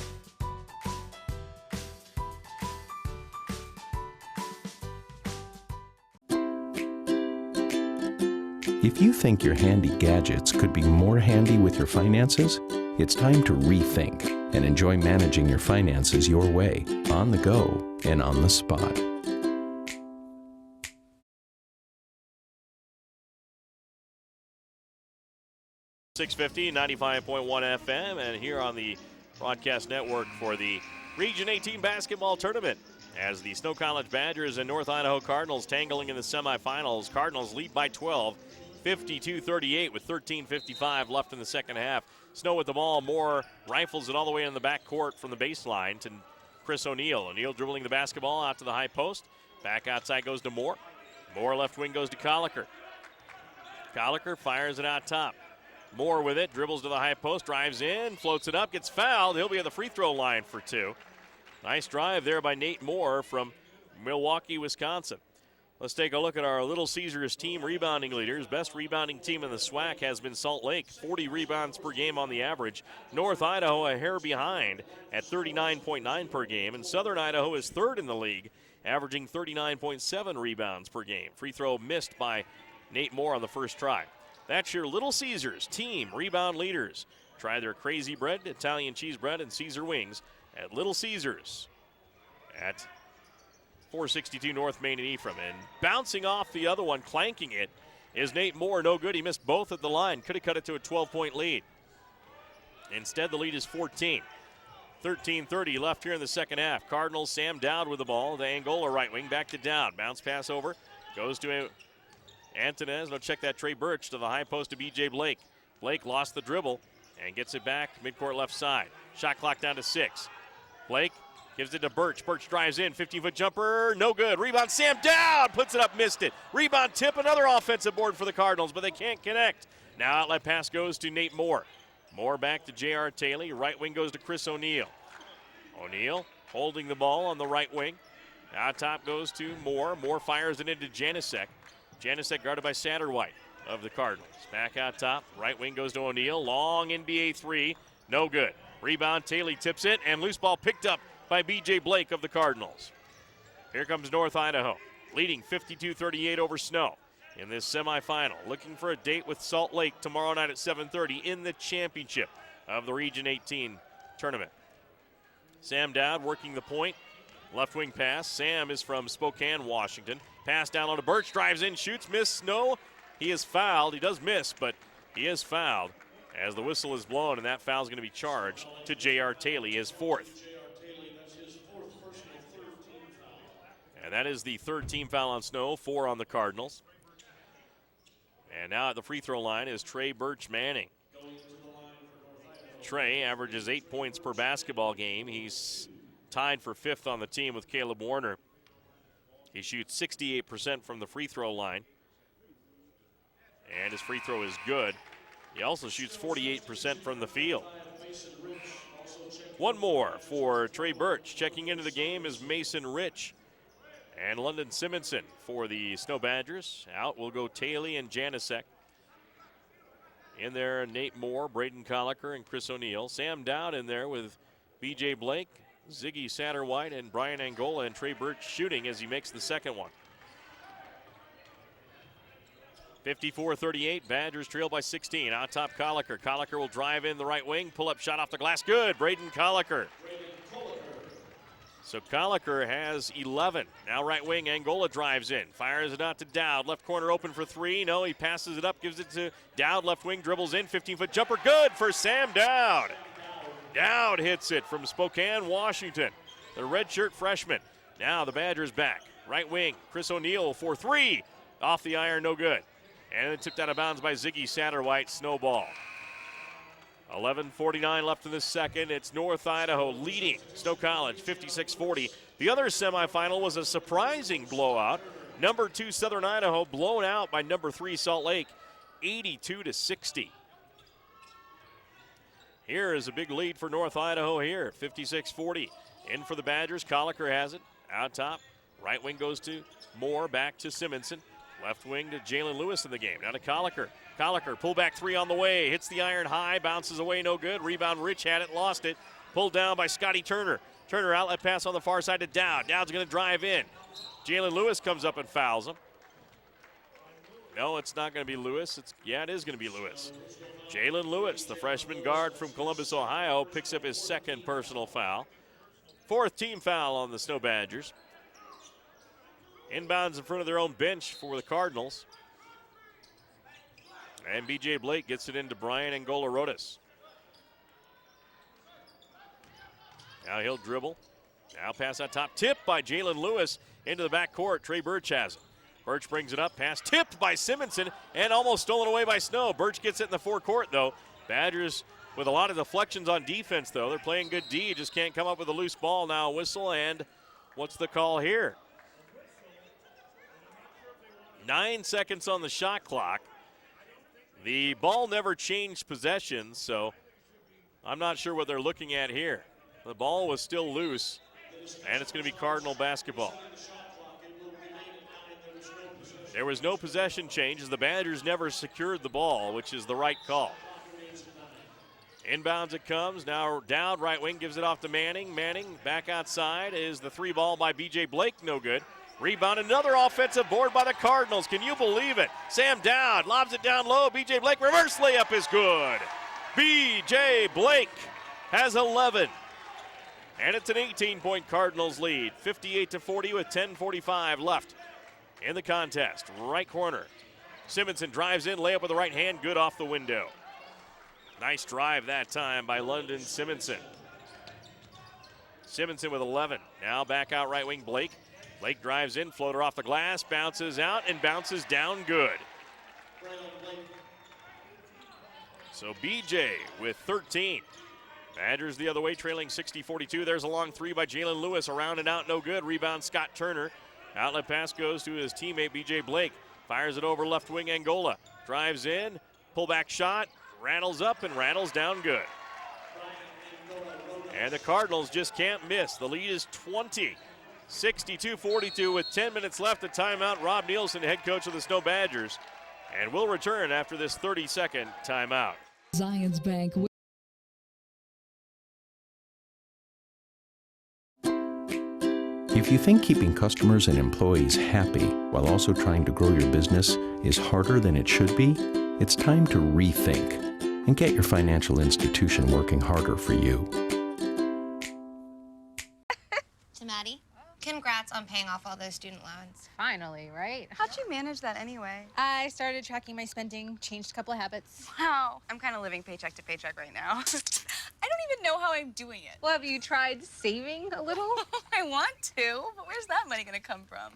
Speaker 8: If you think your handy gadgets could be more handy with your finances, it's time to rethink and enjoy managing your finances your way, on the go and on the spot.
Speaker 2: .650, 95.1 FM, and here on the broadcast network for the Region 18 basketball tournament. As the Snow College Badgers and North Idaho Cardinals tangling in the semifinals. Cardinals lead by 12, 52-38 with 13:55 left in the second half. Snow with the ball. Moore rifles it all the way in the back court from the baseline to Chris O'Neal. O'Neal dribbling the basketball out to the high post. Back outside goes to Moore. Moore left wing goes to Colliker. Colliker fires it out top. Moore with it, dribbles to the high post, drives in, floats it up, gets fouled. He'll be at the free throw line for two. Nice drive there by Nate Moore from Milwaukee, Wisconsin. Let's take a look at our Little Caesars team rebounding leaders. Best rebounding team in the SWAC has been Salt Lake, 40 rebounds per game on the average. North Idaho a hair behind at 39.9 per game, and Southern Idaho is third in the league, averaging 39.7 rebounds per game. Free throw missed by Nate Moore on the first try. That's your Little Caesars team rebound leaders. Try their crazy bread, Italian cheese bread, and Caesar wings at Little Caesars at 462 North Main and Ephraim. And bouncing off the other one, clanking it, is Nate Moore. No good. He missed both at the line. Could have cut it to a 12-point lead. Instead, the lead is 14. 13:30 left here in the second half. Cardinals, Sam Dowd with the ball. The Angola right wing, back to Dowd. Bounce pass over. Goes to Antunes. No, check that. Trey Birch to the high post to B.J. Blake. Blake lost the dribble and gets it back midcourt left side. Shot clock down to 6. Blake gives it to Birch. Birch drives in. 15-foot jumper. No good. Rebound. Sam Dowd puts it up. Missed it. Rebound tip. Another offensive board for the Cardinals, but they can't connect. Now outlet pass goes to Nate Moore. Moore back to J.R. Taylor. Right wing goes to Chris O'Neal. O'Neal holding the ball on the right wing. Out top goes to Moore. Moore fires it into Janicek. Janicek guarded by Satterwhite of the Cardinals. Back out top. Right wing goes to O'Neal. Long NBA three. No good. Rebound. Taylor tips it, and loose ball picked up by B.J. Blake of the Cardinals. Here comes North Idaho, leading 52-38 over Snow in this semifinal. Looking for a date with Salt Lake tomorrow night at 7:30 in the championship of the Region 18 tournament. Sam Dowd working the point. Left wing pass. Sam is from Spokane, Washington. Pass down on to Birch. Drives in, shoots, miss. No, he is fouled. He does miss, but he is fouled as the whistle is blown, and that foul is going to be charged to J.R. Taylor, his fourth. And that is the third team foul on Snow, 4 on the Cardinals. And now at the free throw line is Trey Birch Manning. Trey averages 8 points per basketball game. He's tied for 5th on the team with Caleb Warner. He shoots 68% from the free throw line, and his free throw is good. He also shoots 48% from the field. One more for Trey Birch. Checking into the game is Mason Rich. And London Simonson for the Snow Badgers. Out will go Taylor and Janicek. In there, Nate Moore, Braden Colliker, and Chris O'Neill. Sam Dowd in there with B.J. Blake, Ziggy Satterwhite, and Brian Angola, and Trey Birch shooting as he makes the second one. 54-38, Badgers trail by 16. Out top, Colliker. Colliker will drive in the right wing, pull up shot off the glass. Good, Braden Colliker. So Colliker has 11. Now right wing, Angola drives in. Fires it out to Dowd. Left corner open for three. No, he passes it up, gives it to Dowd. Left wing, dribbles in. 15-foot jumper. Good for Sam Dowd. Dowd hits it from Spokane, Washington. The redshirt freshman. Now the Badgers back. Right wing, Chris O'Neill for three. Off the iron, no good. And it tipped out of bounds by Ziggy Satterwhite. Snowball. 11:49 left in the second. It's North Idaho leading Snow College 56-40. The other semifinal was a surprising blowout. Number 2 Southern Idaho blown out by number 3 Salt Lake 82-60. Here is a big lead for North Idaho here, 56-40. In for the Badgers, Colliker has it. Out top, right wing goes to Moore, back to Simonson. Left wing to Jalen Lewis in the game. Now to Colliker. Colliker, pull back three on the way. Hits the iron high, bounces away, no good. Rebound, Rich had it, lost it. Pulled down by Scotty Turner. Turner outlet pass on the far side to Dowd. Dowd's going to drive in. Jalen Lewis comes up and fouls him. No, it's not going to be Lewis. It is going to be Lewis. Jalen Lewis, the freshman guard from Columbus, Ohio, picks up his second personal foul. 4th team foul on the Snow Badgers. Inbounds in front of their own bench for the Cardinals. And B.J. Blake gets it into Brian Angola Rodas. Now he'll dribble. Now pass out top. Tipped by Jalen Lewis into the backcourt. Trey Birch has it. Birch brings it up. Pass tipped by Simonson and almost stolen away by Snow. Birch gets it in the forecourt, though. Badgers with a lot of deflections on defense, though. They're playing good D. Just can't come up with a loose ball. Now a whistle, and what's the call here? 9 seconds on the shot clock. The ball never changed possession, so I'm not sure what they're looking at here. The ball was still loose, and it's going to be Cardinal basketball. There was no possession change as the Badgers never secured the ball, which is the right call. Inbounds it comes. Now Dowd, right wing, gives it off to Manning. Manning back outside is the three ball by B.J. Blake, no good. Rebound, another offensive board by the Cardinals. Can you believe it? Sam Dowd lobs it down low. B.J. Blake, reverse layup is good. B.J. Blake has 11. And it's an 18-point Cardinals lead, 58-40 with 10:45 left in the contest. Right corner. Simonson drives in, layup with the right hand, good off the window. Nice drive that time by London Simonson. Simonson with 11. Now back out right wing, Blake. Blake drives in, floater off the glass, bounces out, and bounces down good. So BJ with 13. Badgers the other way, trailing 60-42. There's a long three by Jalen Lewis, around and out, no good. Rebound, Scott Turner. Outlet pass goes to his teammate, B.J. Blake. Fires it over left wing, Angola. Drives in, pullback shot, rattles up and rattles down good. And the Cardinals just can't miss. The lead is 20. 62-42 with 10 minutes left. The timeout. Rob Nielsen, head coach of the Snow Badgers. And we'll return after this 30-second timeout.
Speaker 1: Zions Bank.
Speaker 8: If you think keeping customers and employees happy while also trying to grow your business is harder than it should be, it's time to rethink and get your financial institution working harder for you.
Speaker 20: To Maddie, congrats on paying off all those student loans.
Speaker 9: Finally, right? How'd you manage that anyway?
Speaker 17: I started tracking my spending, changed a couple of habits.
Speaker 9: Wow. I'm kind of living paycheck to paycheck right now. I don't even know how I'm doing it.
Speaker 17: Well, have you tried saving a little?
Speaker 9: I want to, but where's that money going to come from?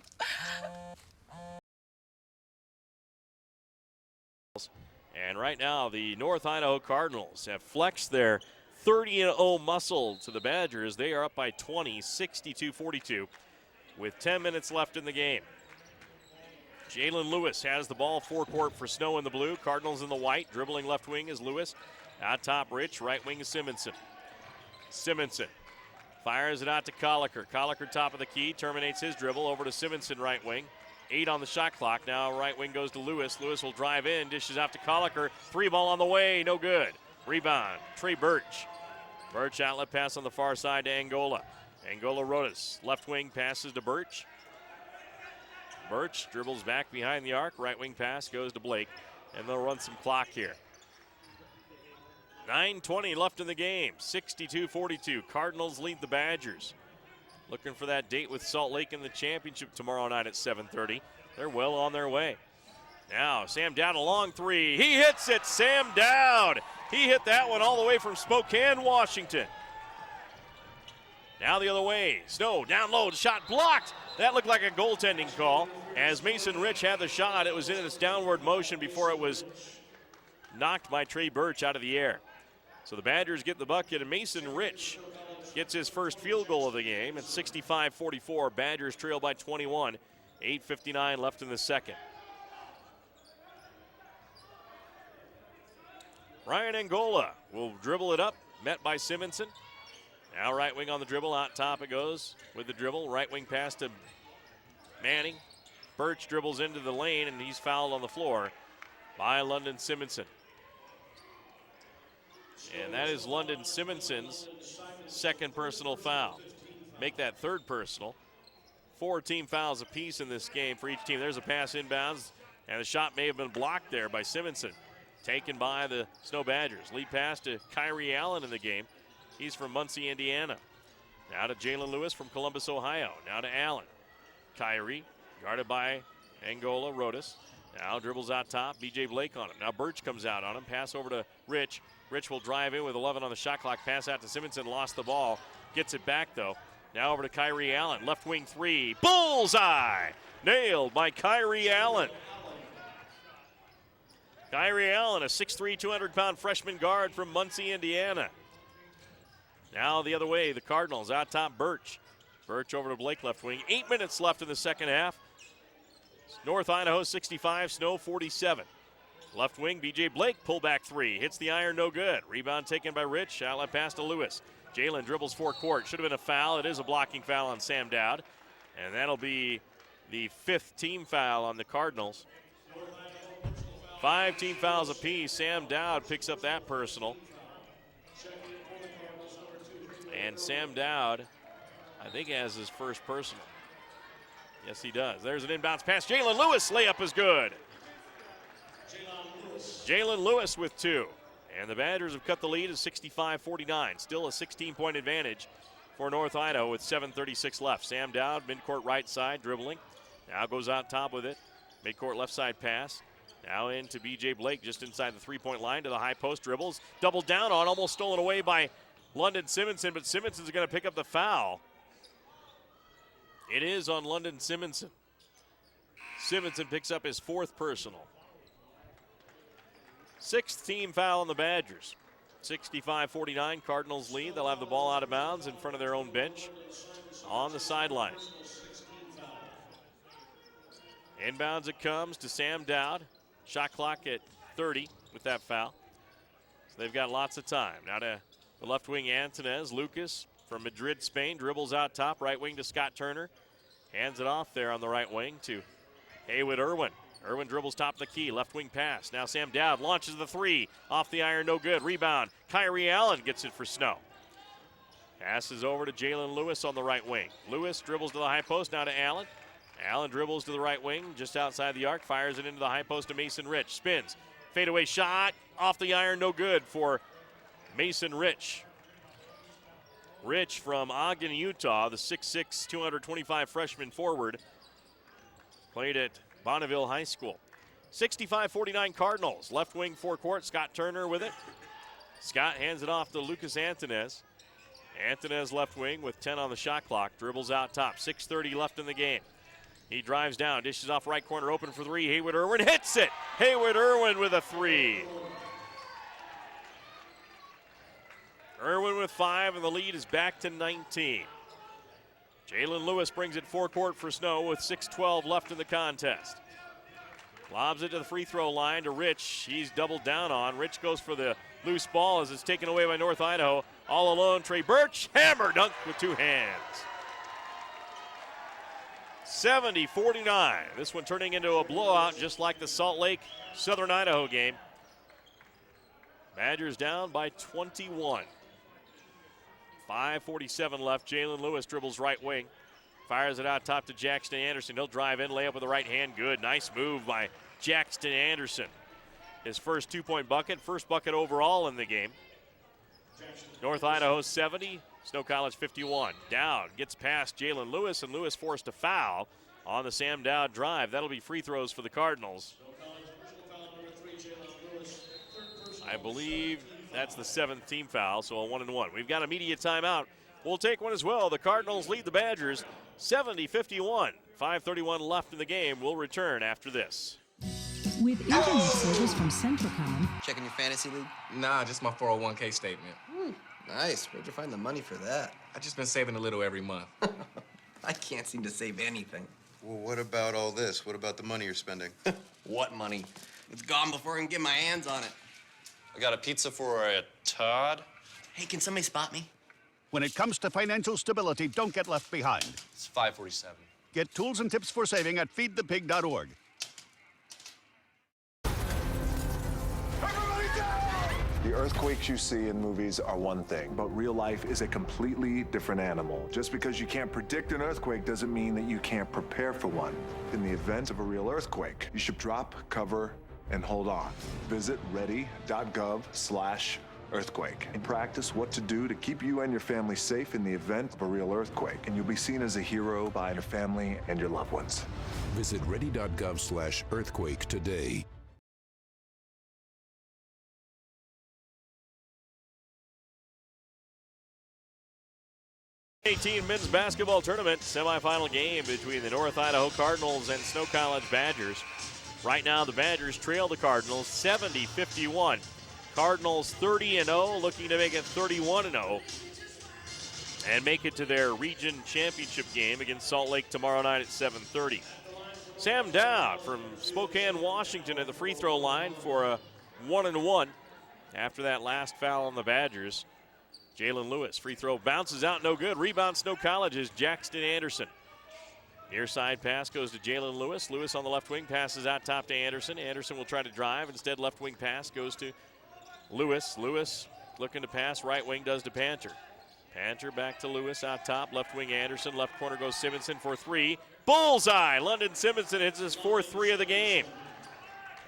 Speaker 2: And right now, the North Idaho Cardinals have flexed their 30-0 muscle to the Badgers. They are up by 20, 62-42, with 10 minutes left in the game. Jalen Lewis has the ball forecourt for Snow in the blue. Cardinals in the white. Dribbling left wing is Lewis. Out top, Rich. Right wing is Simonson. Simonson fires it out to Colliker. Colliker top of the key. Terminates his dribble over to Simonson right wing. 8 on the shot clock. Now right wing goes to Lewis. Lewis will drive in. Dishes out to Colliker. 3 ball on the way. No good. Rebound. Trey Birch. Birch outlet pass on the far side to Angola. Angola Rodas. Left wing passes to Birch. Birch dribbles back behind the arc. Right wing pass goes to Blake. And they'll run some clock here. 9:20 left in the game. 62-42. Cardinals lead the Badgers. Looking for that date with Salt Lake in the championship tomorrow night at 7:30. They're well on their way. Now Sam Dowd a long 3. He hits it. Sam Dowd. He hit that one all the way from Spokane, Washington. Now the other way. Snow down low. The shot blocked. That looked like a goaltending call. As Mason Rich had the shot, it was in its downward motion before it was knocked by Trey Birch out of the air. So the Badgers get the bucket, and Mason Rich gets his first field goal of the game. At 65-44, Badgers trail by 21. 8:59 left in the second. Ryan Angola will dribble it up, met by Simonson. Now right wing on the dribble, out top it goes with the dribble. Right wing pass to Manning. Birch dribbles into the lane, and he's fouled on the floor by London Simonson. And that is London Simonson's second personal foul. Make that third personal. 4 team fouls apiece in this game for each team. There's a pass inbounds, and the shot may have been blocked there by Simonson. Taken by the Snow Badgers. Lead pass to Kyrie Allen in the game. He's from Muncie, Indiana. Now to Jalen Lewis from Columbus, Ohio. Now to Allen. Kyrie, guarded by Angola Rodas. Now dribbles out top. B.J. Blake on him. Now Birch comes out on him. Pass over to Rich. Rich will drive in with 11 on the shot clock. Pass out to Simonson. Lost the ball. Gets it back, though. Now over to Kyrie Allen. Left wing 3. Bullseye! Nailed by Kyrie Allen. Kyrie Allen, a 6'3", 200-pound freshman guard from Muncie, Indiana. Now the other way, the Cardinals out top, Birch. Birch over to Blake, left wing. 8 minutes left in the second half. North Idaho 65, Snow 47. Left wing, B.J. Blake, pullback 3. Hits the iron, no good. Rebound taken by Rich. Outlet pass to Lewis. Jalen dribbles forecourt. Should have been a foul. It is a blocking foul on Sam Dowd. And that'll be the 5th team foul on the Cardinals. 5 team fouls apiece. Sam Dowd picks up that personal. And Sam Dowd, I think, has his first personal. Yes, he does. There's an inbounds pass. Jalen Lewis, layup is good. Jalen Lewis with 2. And the Badgers have cut the lead at 65-49. Still a 16-point advantage for North Idaho with 7:36 left. Sam Dowd, midcourt right side, dribbling. Now goes out top with it. Midcourt left side pass. Now into B.J. Blake just inside the three-point line to the high post, dribbles. Doubled down on, almost stolen away by London Simonson, but Simonson's going to pick up the foul. It is on London Simonson. Simonson picks up his 4th personal. 6th team foul on the Badgers. 65-49, Cardinals lead. They'll have the ball out of bounds in front of their own bench on the sideline. Inbounds it comes to Sam Dowd. Shot clock at 30 with that foul. So they've got lots of time. Now to the left wing, Antonez. Lucas from Madrid, Spain, dribbles out top. Right wing to Scott Turner. Hands it off there on the right wing to Haywood Irwin. Irwin dribbles top of the key. Left wing pass. Now Sam Dowd launches the 3. Off the iron, no good. Rebound. Kyrie Allen gets it for Snow. Passes over to Jalen Lewis on the right wing. Lewis dribbles to the high post. Now to Allen. Allen dribbles to the right wing, just outside the arc, fires it into the high post to Mason Rich. Spins, fadeaway shot, off the iron, no good for Mason Rich. Rich from Ogden, Utah, the 6'6", 225 freshman forward, played at Bonneville High School. 65-49 Cardinals, left wing forecourt, Scott Turner with it. Scott hands it off to Lucas Antonez. Antonez left wing with 10 on the shot clock, dribbles out top, 6:30 left in the game. He drives down, dishes off right corner, open for 3. Haywood Irwin hits it. Haywood Irwin with a 3. Irwin with 5, and the lead is back to 19. Jalen Lewis brings it forecourt for Snow with 6:12 left in the contest. Lobs it to the free throw line to Rich. He's doubled down on. Rich goes for the loose ball as it's taken away by North Idaho. All alone, Trey Birch. Hammer dunk with 2 hands. 70-49. This one turning into a blowout just like the Salt Lake Southern Idaho game. Badgers down by 21. 5:47 left. Jalen Lewis dribbles right wing. Fires it out top to Jackson Anderson. He'll drive in, lay up with the right hand. Good. Nice move by Jackson Anderson. His first 2-point bucket, first bucket overall in the game. North Idaho 70, Snow College 51. Dowd gets past Jalen Lewis, and Lewis forced a foul on the Sam Dowd drive. That'll be free throws for the Cardinals. I believe that's the 7th team foul, so a 1-and-1. We've got a media timeout. We'll take one as well. The Cardinals lead the Badgers 70-51. 5:31 left in the game. We'll return after this.
Speaker 1: With internet service from Centricom.
Speaker 12: Checking your fantasy league?
Speaker 15: Nah, just my 401k statement.
Speaker 12: Nice. Where'd you find the money for that?
Speaker 15: I just been saving a little every month.
Speaker 12: I can't seem to save anything.
Speaker 21: Well, what about all this? What about the money you're spending?
Speaker 12: What money? It's gone before I can get my hands on it.
Speaker 21: I got a pizza for a Todd.
Speaker 12: Hey, can somebody spot me?
Speaker 22: When it comes to financial stability, don't get left behind.
Speaker 21: It's 5:47.
Speaker 22: Get tools and tips for saving at feedthepig.org.
Speaker 23: The earthquakes you see in movies are one thing, but real life is a completely different animal. Just because you can't predict an earthquake doesn't mean that you can't prepare for one. In the event of a real earthquake, you should drop, cover, and hold on. Visit ready.gov/earthquake and practice what to do to keep you and your family safe in the event of a real earthquake. And you'll be seen as a hero by your family and your loved ones.
Speaker 24: Visit ready.gov/earthquake today.
Speaker 2: 18 men's basketball tournament semifinal game between the North Idaho Cardinals and Snow College Badgers. Right now, the Badgers trail the Cardinals 70-51. Cardinals 30-0, looking to make it 31-0 and make it to their region championship game against Salt Lake tomorrow night at 7:30. Sam Dowd from Spokane, Washington at the free throw line for a 1-and-1 after that last foul on the Badgers. Jalen Lewis, free throw bounces out, no good. Rebound Snow College's Jackson Anderson. Near side pass goes to Jalen Lewis. Lewis on the left wing passes out top to Anderson. Anderson will try to drive. Instead, left wing pass goes to Lewis. Lewis looking to pass. Right wing does to Panter. Panter back to Lewis out top. Left wing Anderson. Left corner goes Simonson for 3. Bullseye! London Simonson hits his 4th 3 of the game.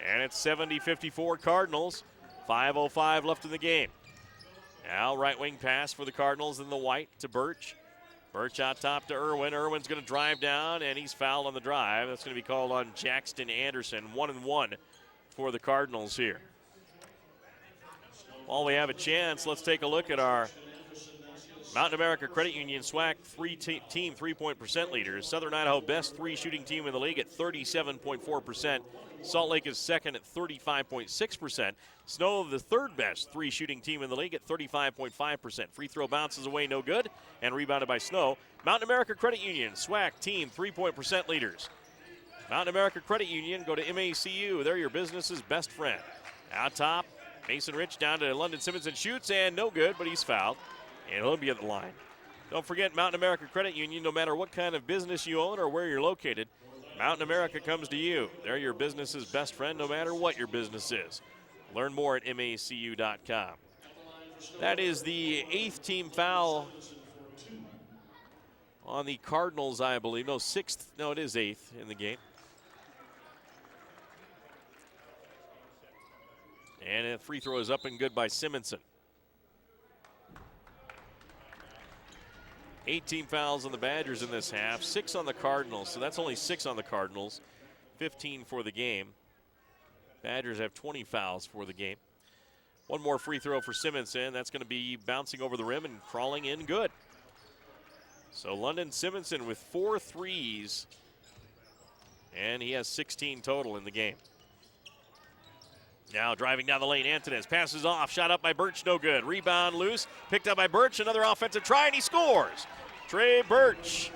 Speaker 2: And it's 70-54 Cardinals. 5:05 left in the game. Now right wing pass for the Cardinals in the white to Birch. Birch out top to Irwin. Irwin's going to drive down, and he's fouled on the drive. That's going to be called on Jackson Anderson. 1-and-1 for the Cardinals here. While we have a chance, let's take a look at our Mountain America Credit Union SWAC team three-point percent leaders. Southern Idaho, best 3 shooting team in the league at 37.4%. Salt Lake is second at 35.6%. Snow, the 3rd best 3 shooting team in the league at 35.5%. Free throw bounces away, no good, and rebounded by Snow. Mountain America Credit Union, SWAC team 3-point percent leaders. Mountain America Credit Union, go to MACU. They're your business's best friend. Out top, Mason Rich down to London Simonson, shoots, and no good, but he's fouled, and he'll be at the line. Don't forget Mountain America Credit Union, no matter what kind of business you own or where you're located, Mountain America comes to you. They're your business's best friend no matter what your business is. Learn more at macu.com. That is the 8th team foul on the Cardinals, I believe. No, 6th. No, it is 8th in the game. And a free throw is up and good by Simonson. 18 fouls on the Badgers in this half, 6 on the Cardinals, so that's only 6 on the Cardinals, 15 for the game. Badgers have 20 fouls for the game. One more free throw for Simonson. That's going to be bouncing over the rim and crawling in good. So London Simonson with 4 threes, and he has 16 total in the game. Now driving down the lane, Antonis passes off, shot up by Birch, no good. Rebound loose, picked up by Birch, another offensive try, and he scores. Trey Birch.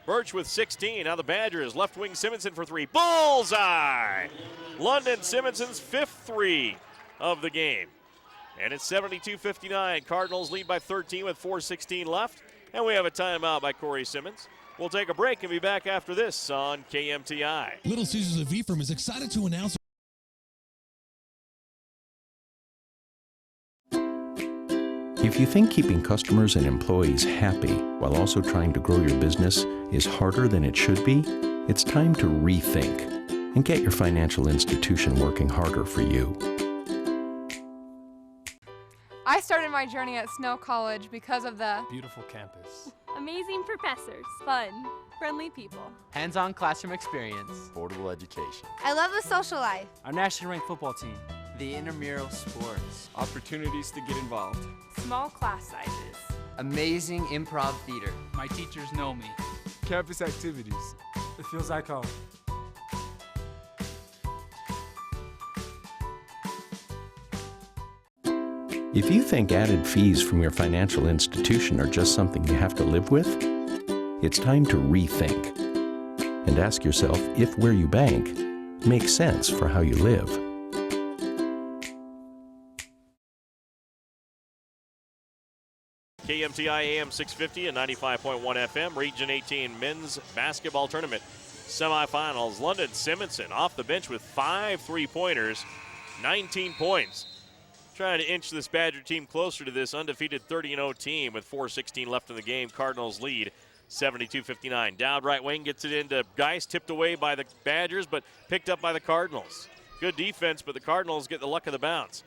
Speaker 2: Birch with 16. Now the Badgers, left wing Simonson for three. Bullseye! London Simonson's fifth three of the game. And it's 72-59. Cardinals lead by 13 with 4:16 left. And we have a timeout by Corey Simmons. We'll take a break and be back after this on KMTI.
Speaker 4: Little Caesars of Ephraim is excited to announce.
Speaker 8: If you think keeping customers and employees happy while also trying to grow your business is harder than it should be, it's time to rethink and get your financial institution working harder for you.
Speaker 5: I started my journey at Snow College because of the
Speaker 6: beautiful campus,
Speaker 11: amazing professors, fun, friendly people,
Speaker 7: hands-on classroom experience,
Speaker 25: affordable education.
Speaker 20: I love the social life,
Speaker 6: our nationally ranked football team,
Speaker 7: the intramural sports,
Speaker 26: opportunities to get involved,
Speaker 11: small class sizes,
Speaker 7: amazing improv theater.
Speaker 6: My teachers know me,
Speaker 26: campus activities.
Speaker 6: It feels like home.
Speaker 8: If you think added fees from your financial institution are just something you have to live with, it's time to rethink and ask yourself if where you bank makes sense for how you live.
Speaker 2: KMTI AM 650 and 95.1 FM, Region 18 men's basketball tournament semifinals. London Simonson off the bench with 5 3-pointers, 19 points. Trying to inch this Badger team closer to this undefeated 30-0 team with 4:16 left in the game. Cardinals lead 72-59. Down right wing, gets it into Geis, tipped away by the Badgers, but picked up by the Cardinals. Good defense, but the Cardinals get the luck of the bounce.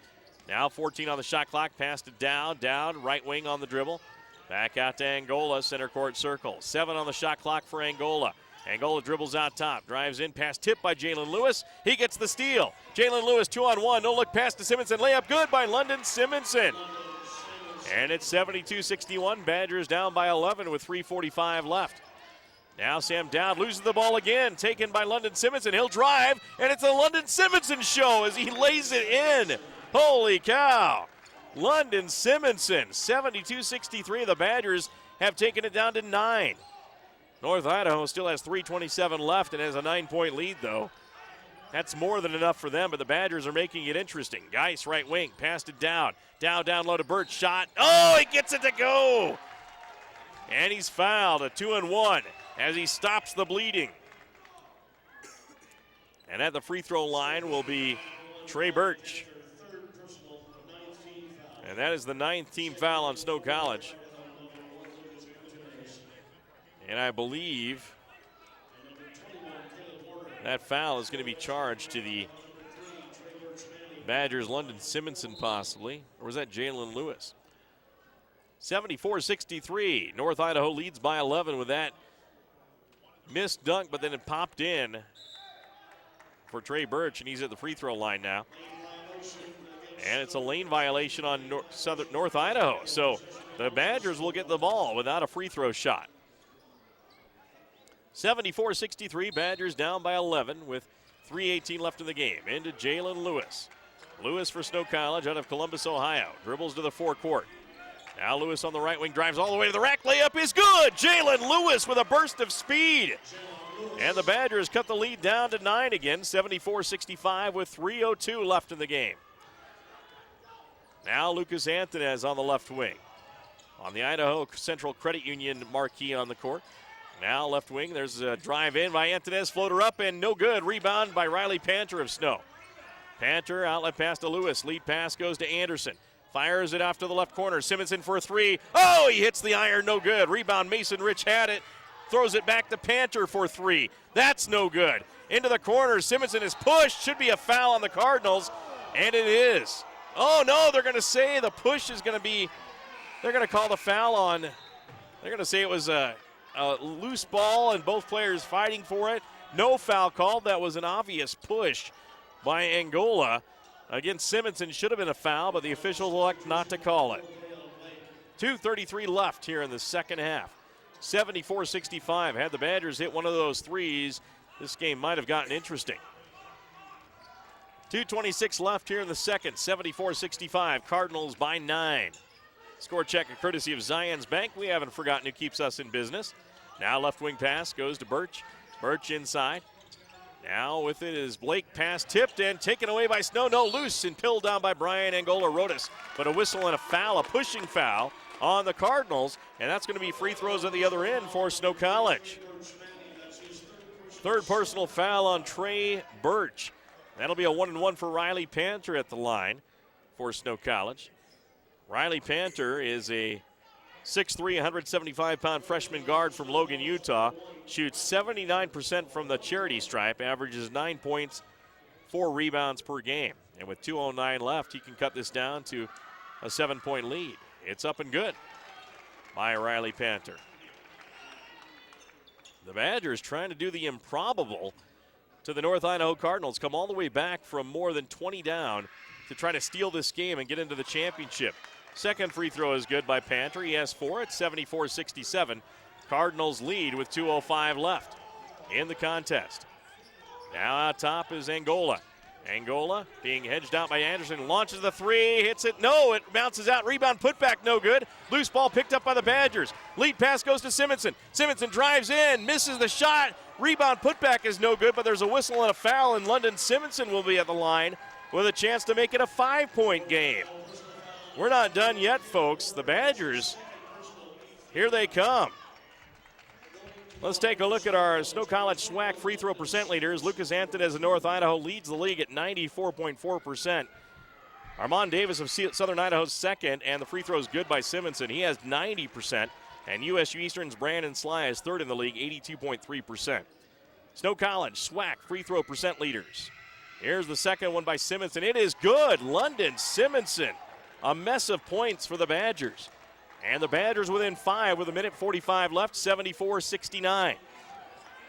Speaker 2: Now 14 on the shot clock, passed it down, right wing on the dribble. Back out to Angola, center court circle. 7 on the shot clock for Angola. Angola dribbles out top, drives in, pass tipped by Jalen Lewis. He gets the steal. Jalen Lewis 2-on-1, no look pass to Simonson. Layup good by London Simonson. And it's 72-61. Badgers down by 11 with 3:45 left. Now Sam Dowd loses the ball again, taken by London Simonson. He'll drive, and it's a London Simonson show as he lays it in. Holy cow. London Simonson, 72-63. The Badgers have taken it down to 9. North Idaho still has 3:27 left and has a 9-point lead, though. That's more than enough for them, but the Badgers are making it interesting. Geis, right wing, passed it down. Down low to Birch, shot. Oh, he gets it to go! And he's fouled, a 2-and-1, as he stops the bleeding. And at the free throw line will be Trey Birch. And that is the 9th team foul on Snow College. And I believe that foul is going to be charged to the Badgers, London Simonson possibly. Or was that Jalen Lewis? 74-63. North Idaho leads by 11 with that missed dunk, but then it popped in for Trey Birch, and he's at the free throw line now. And it's a lane violation on North Idaho. So the Badgers will get the ball without a free throw shot. 74-63, Badgers down by 11 with 3:18 left in the game. Into Jalen Lewis. Lewis for Snow College out of Columbus, Ohio. Dribbles to the forecourt. Now Lewis on the right wing, drives all the way to the rack. Layup is good. Jalen Lewis with a burst of speed. And the Badgers cut the lead down to 9 again, 74-65 with 3:02 left in the game. Now Lucas Antonez on the left wing. On the Idaho Central Credit Union marquee on the court. Now left wing, there's a drive in by Antonez, floater up and no good. Rebound by Riley Panter of Snow. Panter, outlet pass to Lewis. Lead pass goes to Anderson. Fires it off to the left corner. Simonson for a 3. Oh, he hits the iron, no good. Rebound, Mason Rich had it. Throws it back to Panter for 3. That's no good. Into the corner, Simonson is pushed. Should be a foul on the Cardinals, and it is. Oh no, they're going to say the push is going to be, they're going to call the foul on, they're going to say it was a loose ball and both players fighting for it. No foul called. That was an obvious push by Angola against Simonson. Should have been a foul, but the officials elect not to call it. 2:33 left here in the second half. 74-65. Had the Badgers hit one of those threes, this game might have gotten interesting. 2:26 left here in the second. 74-65. Cardinals by 9. Score check a courtesy of Zions Bank. We haven't forgotten who keeps us in business. Now left wing pass goes to Birch. Birch inside. Now with it is Blake, pass tipped and taken away by Snow. No, loose and pilled down by Brian Angola Rodas. But a whistle and a foul, a pushing foul on the Cardinals. And that's going to be free throws at the other end for Snow College. Third personal foul on Trey Birch. That'll be a 1-and-1 for Riley Panther at the line for Snow College. Riley Panther is a 6'3", 175-pound freshman guard from Logan, Utah. Shoots 79% from the charity stripe, averages 9 points, 4 rebounds per game. And with 2:09 left, he can cut this down to a 7-point lead. It's up and good by Riley Panther. The Badgers trying to do the improbable to the North Idaho Cardinals, come all the way back from more than 20 down to try to steal this game and get into the championship. Second free throw is good by Panther. He has 4 at 74-67. Cardinals lead with 2:05 left in the contest. Now out top is Angola. Angola being hedged out by Anderson, launches the three, hits it, no, it bounces out, rebound, putback, no good. Loose ball picked up by the Badgers. Lead pass goes to Simonson. Simonson drives in, misses the shot, rebound, putback is no good, but there's a whistle and a foul, and London Simonson will be at the line with a chance to make it a 5-point game. We're not done yet, folks. The Badgers, here they come. Let's take a look at our Snow College SWAC free throw percent leaders. Lucas Anton as of North Idaho leads the league at 94.4%. Armand Davis of Southern Idaho's second, and the free throw is good by Simonson. He has 90%, and USU Eastern's Brandon Sly is third in the league, 82.3%. Snow College SWAC free throw percent leaders. Here's the second one by Simonson. It is good. London Simonson. A mess of points for the Badgers. And the Badgers within 5 with 1:45 left, 74-69.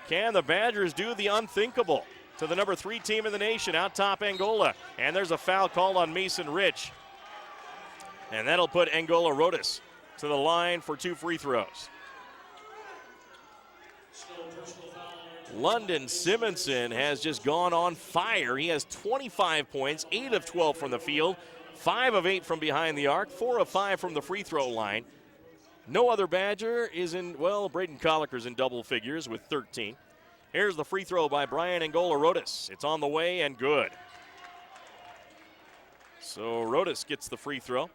Speaker 2: Can the Badgers do the unthinkable to the number 3 team in the nation, out top Angola? And there's a foul called on Mason Rich. And that'll put Angola Rodas to the line for 2 free throws. London Simonson has just gone on fire. He has 25 points, 8 of 12 from the field, 5 of 8 from behind the arc, 4 of 5 from the free throw line. No other Badger is in, well, Braden Collicker's in double figures with 13. Here's the free throw by Brian Angola Rodas. It's on the way and good. So Rodas gets the free throw.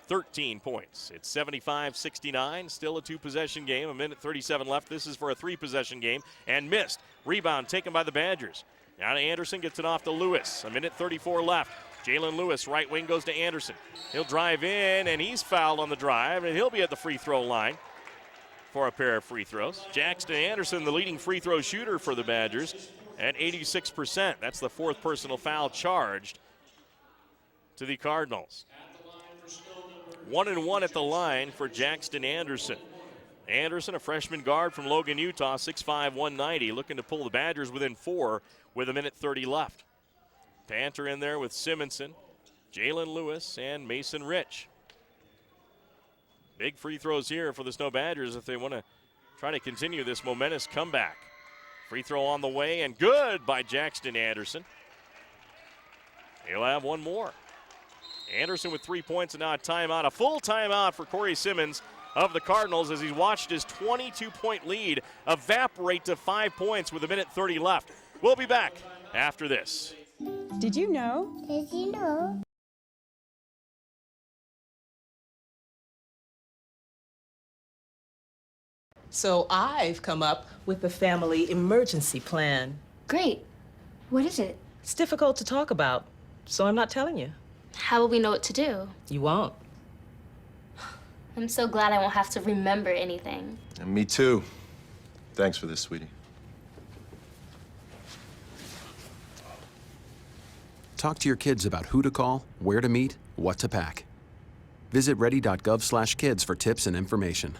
Speaker 2: 13 points. It's 75-69, still a 2-possession game, 1:37 left. This is for a 3-possession game, and missed. Rebound taken by the Badgers. Now to Anderson, gets it off to Lewis. 1:34 left. Jalen Lewis, right wing, goes to Anderson. He'll drive in, and he's fouled on the drive, and he'll be at the free throw line for a pair of free throws. Jackson Anderson, the leading free throw shooter for the Badgers, at 86%. That's the 4th personal foul charged to the Cardinals. 1-and-1 at the line for Jackson Anderson. Anderson, a freshman guard from Logan, Utah, 6'5", 190, looking to pull the Badgers within 4 with 1:30 left. Panther in there with Simonson, Jalen Lewis, and Mason Rich. Big free throws here for the Snow Badgers if they want to try to continue this momentous comeback. Free throw on the way, and good by Jackson Anderson. He'll have one more. Anderson with 3 points, and now a timeout, a full timeout for Corey Simmons of the Cardinals as he's watched his 22-point lead evaporate to 5 points with 1:30 left. We'll be back after this.
Speaker 13: Did you know?
Speaker 14: Did you know?
Speaker 16: So I've come up with a family emergency plan.
Speaker 14: Great. What is it?
Speaker 16: It's difficult to talk about, so I'm not telling you.
Speaker 14: How will we know what to do?
Speaker 16: You won't.
Speaker 14: I'm so glad I won't have to remember anything.
Speaker 21: And me too. Thanks for this, sweetie.
Speaker 18: Talk to your kids about who to call, where to meet, what to pack. Visit ready.gov/kids for tips and information.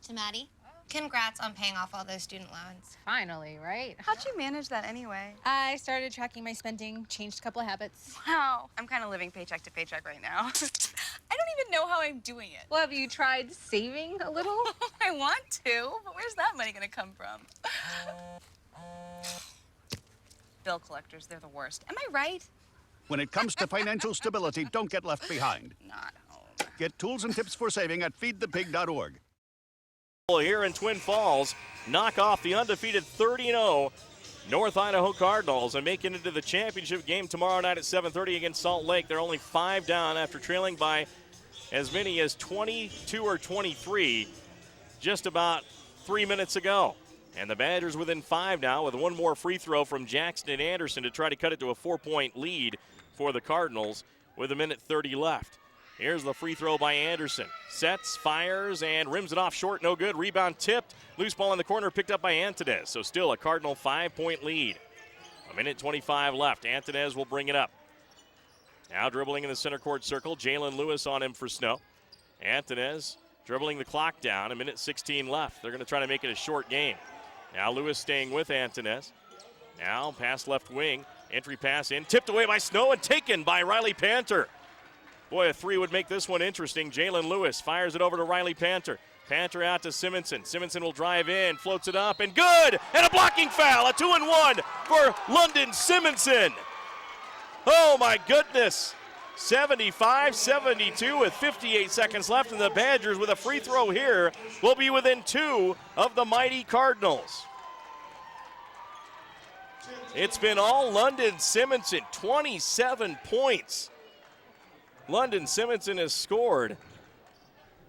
Speaker 20: To Maddie, congrats on paying off all those student loans.
Speaker 9: Finally, right?
Speaker 5: How'd you manage that anyway?
Speaker 9: I started tracking my spending, changed a couple of habits.
Speaker 5: Wow.
Speaker 9: I'm kind of living paycheck to paycheck right now. I don't even know how I'm doing it. Well, have you tried saving a little? I want to, but where's that money gonna come from? bill collectors, they're the worst. Am I right?
Speaker 22: When it comes to financial stability, don't get left behind.
Speaker 9: Not home.
Speaker 22: Get tools and tips for saving at feedthepig.org.
Speaker 2: Here in Twin Falls, knock off the undefeated 30-0 North Idaho Cardinals and make it into the championship game tomorrow night at 7:30 against Salt Lake. They're only 5 down after trailing by as many as 22 or 23 just about 3 minutes ago. And the Badgers within 5 now with one more free throw from Jackson and Anderson to try to cut it to a 4-point lead for the Cardinals with 1:30 left. Here's the free throw by Anderson. Sets, fires, and rims it off short. No good. Rebound tipped. Loose ball in the corner picked up by Antonez. So still a Cardinal 5-point lead. 1:25 left. Antonez will bring it up. Now dribbling in the center court circle. Jalen Lewis on him for Snow. Antonez dribbling the clock down. 1:16 left. They're going to try to make it a short game. Now Lewis staying with Antonez. Now pass left wing. Entry pass in. Tipped away by Snow and taken by Riley Panter. Boy, a 3 would make this one interesting. Jalen Lewis fires it over to Riley Panter. Panter out to Simonson. Simonson will drive in, floats it up, and good! And a blocking foul, a 2-and-1 for London Simonson. Oh my goodness. 75-72 with 58 seconds left, and the Badgers with a free throw here will be within 2 of the mighty Cardinals. It's been all London Simonson, 27 points. London Simonson has scored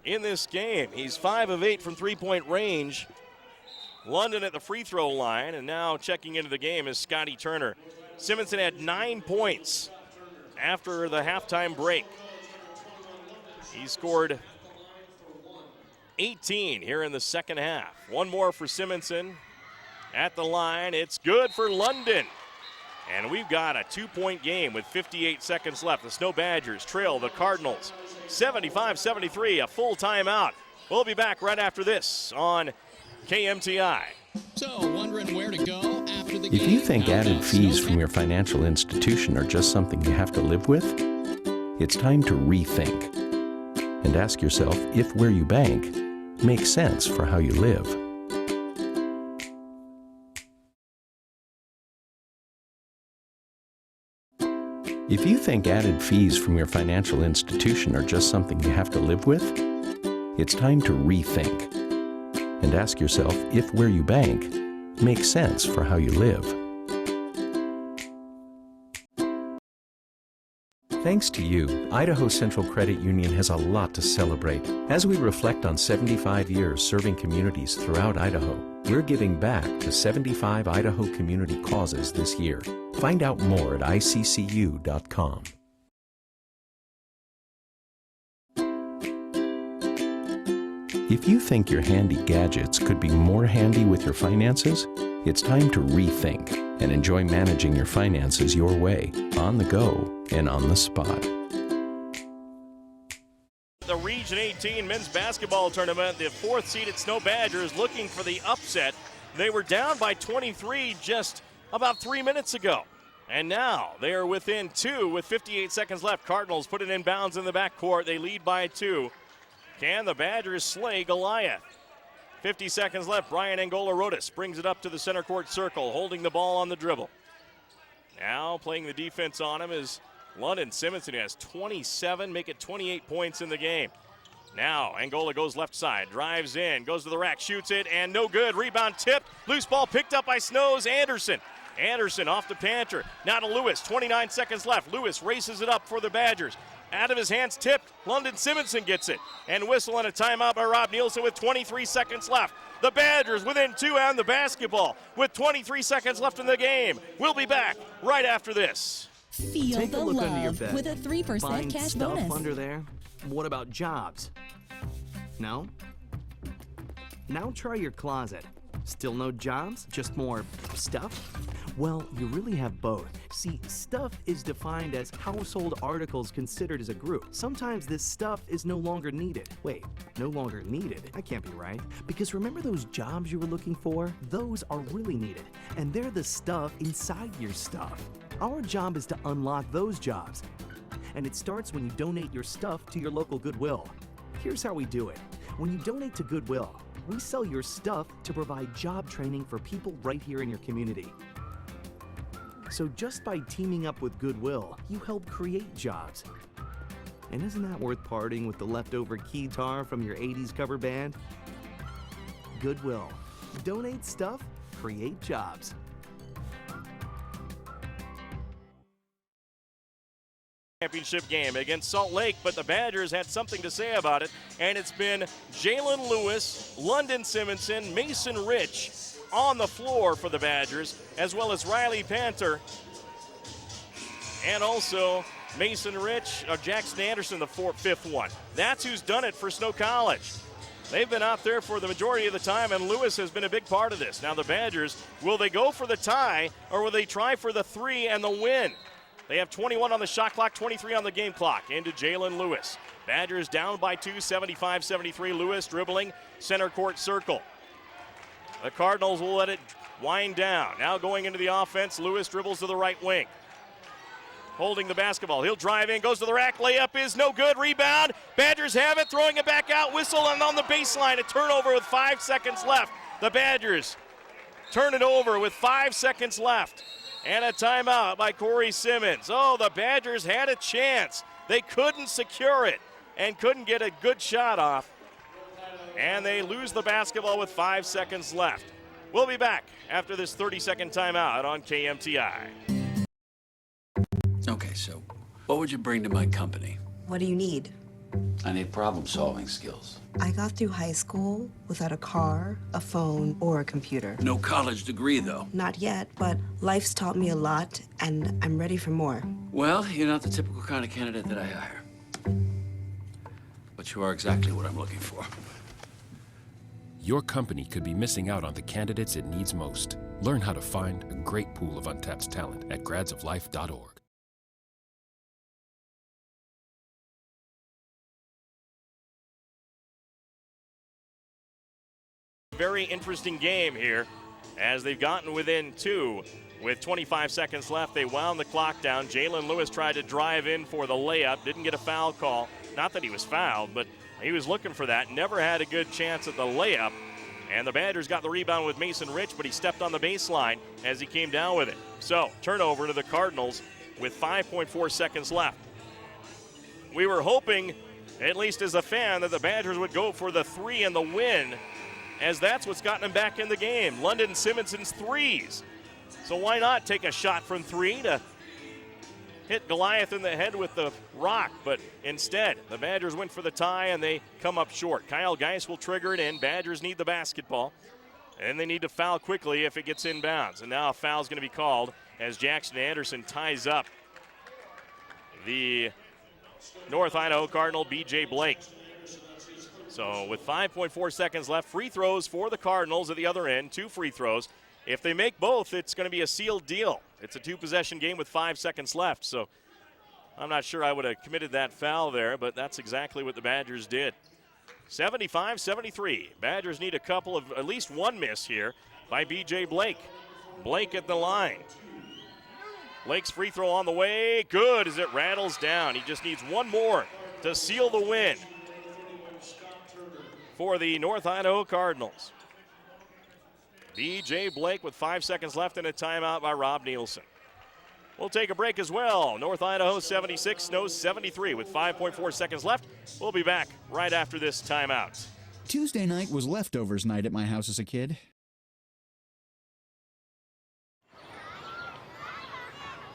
Speaker 2: in this game. He's 5 of 8 from three-point range. London at the free throw line, and now checking into the game is Scotty Turner. Simonson had 9 points after the halftime break. He scored 18 here in the second half. One more for Simonson at the line. It's good for London. And we've got a 2-point game with 58 seconds left. The Snow Badgers trail the Cardinals 75-73, a full timeout. We'll be back right after this on KMTI.
Speaker 4: So, wondering where to go after the game?
Speaker 8: If you think added fees from your financial institution are just something you have to live with, it's time to rethink and ask yourself if where you bank makes sense for how you live. If you think added fees from your financial institution are just something you have to live with, it's time to rethink and ask yourself if where you bank makes sense for how you live. Thanks to you, Idaho Central Credit Union has a lot to celebrate. As we reflect on 75 years serving communities throughout Idaho, we're giving back to 75 Idaho community causes this year. Find out more at iccu.com. If you think your handy gadgets could be more handy with your finances, it's time to rethink and enjoy managing your finances your way, on the go and on the spot.
Speaker 2: The Region 18 men's basketball tournament, the 4th seeded Snow Badgers looking for the upset. They were down by 23 just about 3 minutes ago. And now they are within 2 with 58 seconds left. Cardinals put it in bounds in the backcourt. They lead by 2. Can the Badgers slay Goliath? 50 seconds left. Brian Angola-Rodas brings it up to the center court circle, holding the ball on the dribble. Now playing the defense on him is London Simonson, who has 27, make it 28 points in the game. Now Angola goes left side, drives in, goes to the rack, shoots it, and no good. Rebound tipped. Loose ball picked up by Snows. Anderson off to Panter. Now to Lewis. 29 seconds left. Lewis races it up for the Badgers. Out of his hands, tipped. London Simonson gets it. And whistle and a timeout by Rob Nielsen with 23 seconds left. The Badgers within 2 and the basketball with 23 seconds left in the game. We'll be back right after this.
Speaker 3: Feel
Speaker 10: Take
Speaker 3: the
Speaker 10: a look
Speaker 3: love
Speaker 10: under your bed.
Speaker 3: with a 3%
Speaker 10: Find
Speaker 3: cash
Speaker 10: stuff
Speaker 3: bonus.
Speaker 10: under there. What about jobs? No? Now try your closet. Still no jobs? Just more stuff? Well, you really have both. See, stuff is defined as household articles considered as a group. Sometimes this stuff is no longer needed. Wait, no longer needed? That can't be right. Because remember those jobs you were looking for? Those are really needed. And they're the stuff inside your stuff. Our job is to unlock those jobs. And it starts when you donate your stuff to your local Goodwill. Here's how we do it. When you donate to Goodwill, we sell your stuff to provide job training for people right here in your community. So just by teaming up with Goodwill, you help create jobs. And isn't that worth parting with the leftover keytar from your 80s cover band? Goodwill. Donate stuff, create jobs.
Speaker 2: Championship game against Salt Lake, but the Badgers had something to say about it, and it's been Jalen Lewis, London Simonson, Mason Rich on the floor for the Badgers, as well as Riley Panther, and also Mason Rich, Jackson Anderson, the fifth one. That's who's done it for Snow College. They've been out there for the majority of the time, and Lewis has been a big part of this. Now the Badgers, will they go for the tie, or will they try for the 3 and the win? They have 21 on the shot clock, 23 on the game clock. Into Jalen Lewis. Badgers down by 2, 75-73. Lewis dribbling, center court circle. The Cardinals will let it wind down. Now going into the offense, Lewis dribbles to the right wing. Holding the basketball. He'll drive in, goes to the rack. Layup is no good. Rebound. Badgers have it, throwing it back out. Whistle, and on the baseline, a turnover with 5 seconds left. The Badgers turn it over with 5 seconds left. And a timeout by Corey Simmons. Oh, the Badgers had a chance. They couldn't secure it and couldn't get a good shot off. And they lose the basketball with 5 seconds left. We'll be back after this 30-second timeout on KMTI.
Speaker 1: Okay, so what would you bring to my company?
Speaker 3: What do you need?
Speaker 1: I need problem-solving skills.
Speaker 3: I got through high school without a car, a phone, or a computer.
Speaker 1: No college degree, though.
Speaker 3: Not yet, but life's taught me a lot, and I'm ready for more.
Speaker 1: Well, you're not the typical kind of candidate that I hire. But you are exactly what I'm looking for.
Speaker 13: Your company could be missing out on the candidates it needs most. Learn how to find a great pool of untapped talent at gradsoflife.org.
Speaker 2: Very interesting game here as they've gotten within 2 with 25 seconds left. They wound the clock down. Jalen Lewis tried to drive in for the layup, didn't get a foul call. Not that he was fouled, but he was looking for that. Never had a good chance at the layup. And the Badgers got the rebound with Mason Rich, but he stepped on the baseline as he came down with it. So turnover to the Cardinals with 5.4 seconds left. We were hoping, at least as a fan, that the Badgers would go for the 3 and the win, as that's what's gotten him back in the game. London Simonson's threes. So why not take a shot from 3 to hit Goliath in the head with the rock? But instead, the Badgers went for the tie, and they come up short. Kyle Geis will trigger it in. Badgers need the basketball, and they need to foul quickly if it gets inbounds. And now a foul is going to be called as Jackson Anderson ties up the North Idaho Cardinal, B.J. Blake. So with 5.4 seconds left, free throws for the Cardinals at the other end, 2 free throws. If they make both, it's going to be a sealed deal. It's a 2-possession game with 5 seconds left, so I'm not sure I would have committed that foul there, but that's exactly what the Badgers did. 75-73. Badgers need a couple of, at least one miss here by B.J. Blake. Blake at the line. Blake's free throw on the way. Good as it rattles down. He just needs one more to seal the win for the North Idaho Cardinals. B.J. Blake with 5 seconds left and a timeout by Rob Nielsen. We'll take a break as well. North Idaho 76, Snow 73 with 5.4 seconds left. We'll be back right after this timeout.
Speaker 17: Tuesday night was leftovers night at my house as a kid.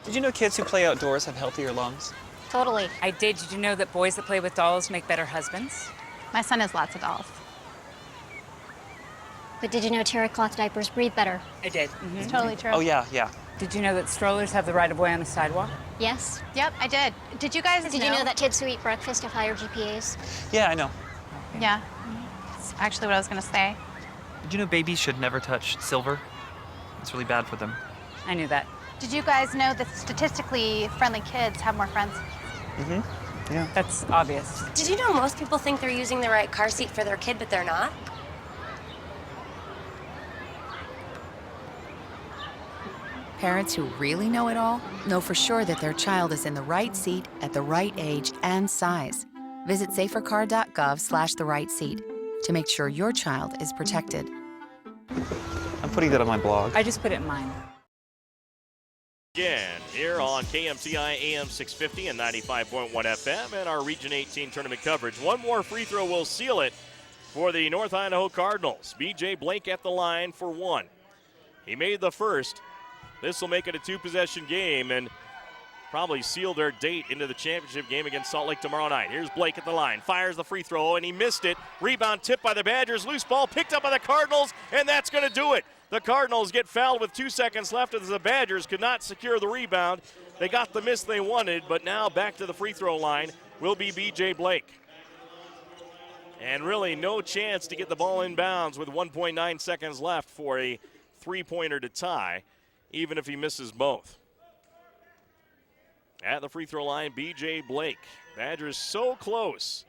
Speaker 19: Did you know kids who play outdoors have healthier lungs?
Speaker 25: Totally. I did. Did you know that boys that play with dolls make better husbands?
Speaker 9: My son has lots of dolls.
Speaker 14: But did you know terry cloth diapers breathe better?
Speaker 25: I did.
Speaker 9: It's totally true.
Speaker 19: Oh, yeah.
Speaker 25: Did you know that strollers have the right of way on the sidewalk?
Speaker 14: Yes.
Speaker 9: Yep, I did. Did you guys
Speaker 14: Did you know that kids who eat breakfast have higher GPAs?
Speaker 19: Yeah, I know.
Speaker 9: Yeah. That's actually what I was going to say.
Speaker 19: Did you know babies should never touch silver? It's really bad for them.
Speaker 25: I knew that.
Speaker 9: Did you guys know that statistically friendly kids have more friends?
Speaker 19: Mm-hmm. Yeah.
Speaker 25: That's obvious.
Speaker 14: Did you know most people think they're using the right car seat for their kid, but they're not?
Speaker 27: Parents who really know it all know for sure that their child is in the right seat at the right age and size. Visit safercar.gov/the right seat to make sure your child is protected.
Speaker 19: I'm putting that on my blog.
Speaker 25: I just put it in mine.
Speaker 2: Again, here on KMTI AM 650 and 95.1 FM and our Region 18 tournament coverage. One more free throw will seal it for the North Idaho Cardinals. B.J. Blake at the line for one. He made the first. This will make it a two-possession game and probably seal their date into the championship game against Salt Lake tomorrow night. Here's Blake at the line, fires the free throw, and he missed it. Rebound tipped by the Badgers, loose ball picked up by the Cardinals, and that's going to do it. The Cardinals get fouled with 2 seconds left as the Badgers could not secure the rebound. They got the miss they wanted, but now back to the free throw line will be B.J. Blake. And really no chance to get the ball in bounds with 1.9 seconds left for a three-pointer to tie, even if he misses both. At the free throw line, B.J. Blake. Badgers so close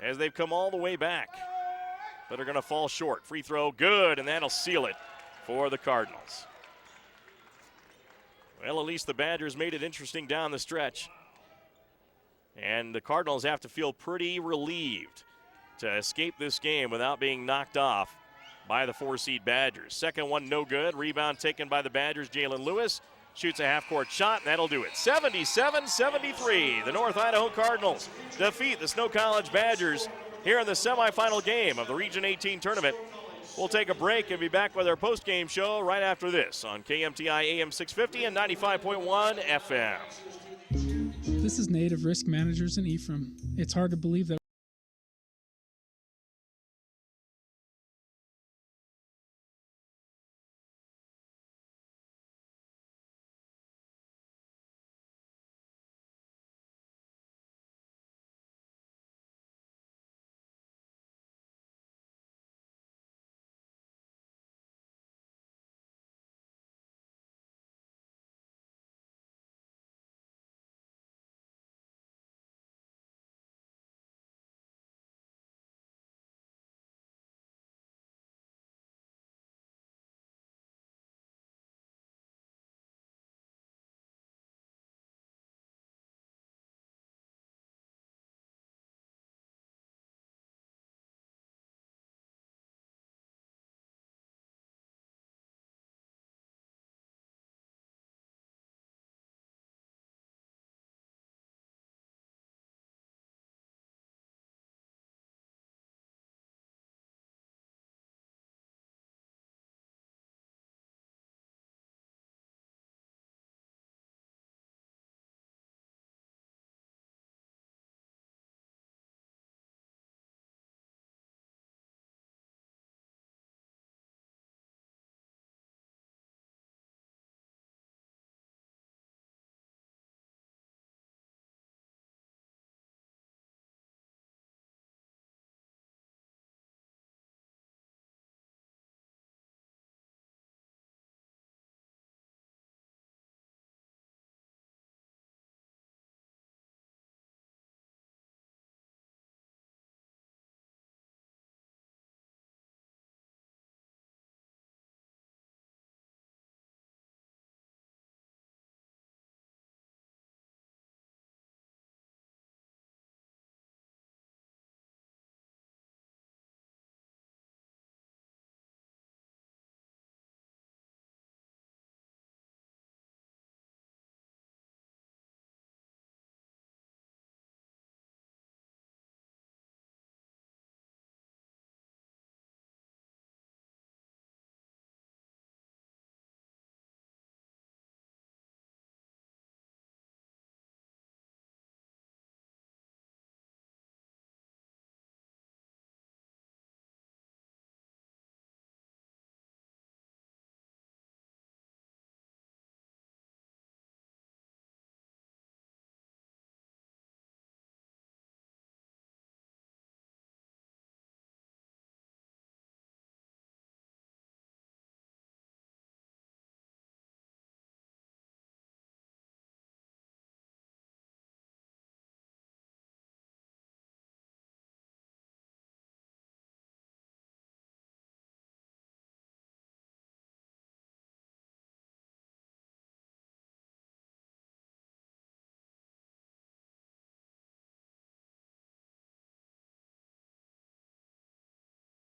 Speaker 2: as they've come all the way back, but are going to fall short. Free throw, good, and that'll seal it for the Cardinals. Well, at least the Badgers made it interesting down the stretch. And the Cardinals have to feel pretty relieved to escape this game without being knocked off by the 4-seed Badgers. Second one, no good. Rebound taken by the Badgers. Jalen Lewis shoots a half-court shot, and that'll do it. 77-73. The North Idaho Cardinals defeat the Snow College Badgers here in the semifinal game of the Region 18 tournament. We'll take a break and be back with our post-game show right after this on KMTI AM 650 and 95.1 FM.
Speaker 7: This is Nate of Risk Managers in Ephraim. It's hard to believe that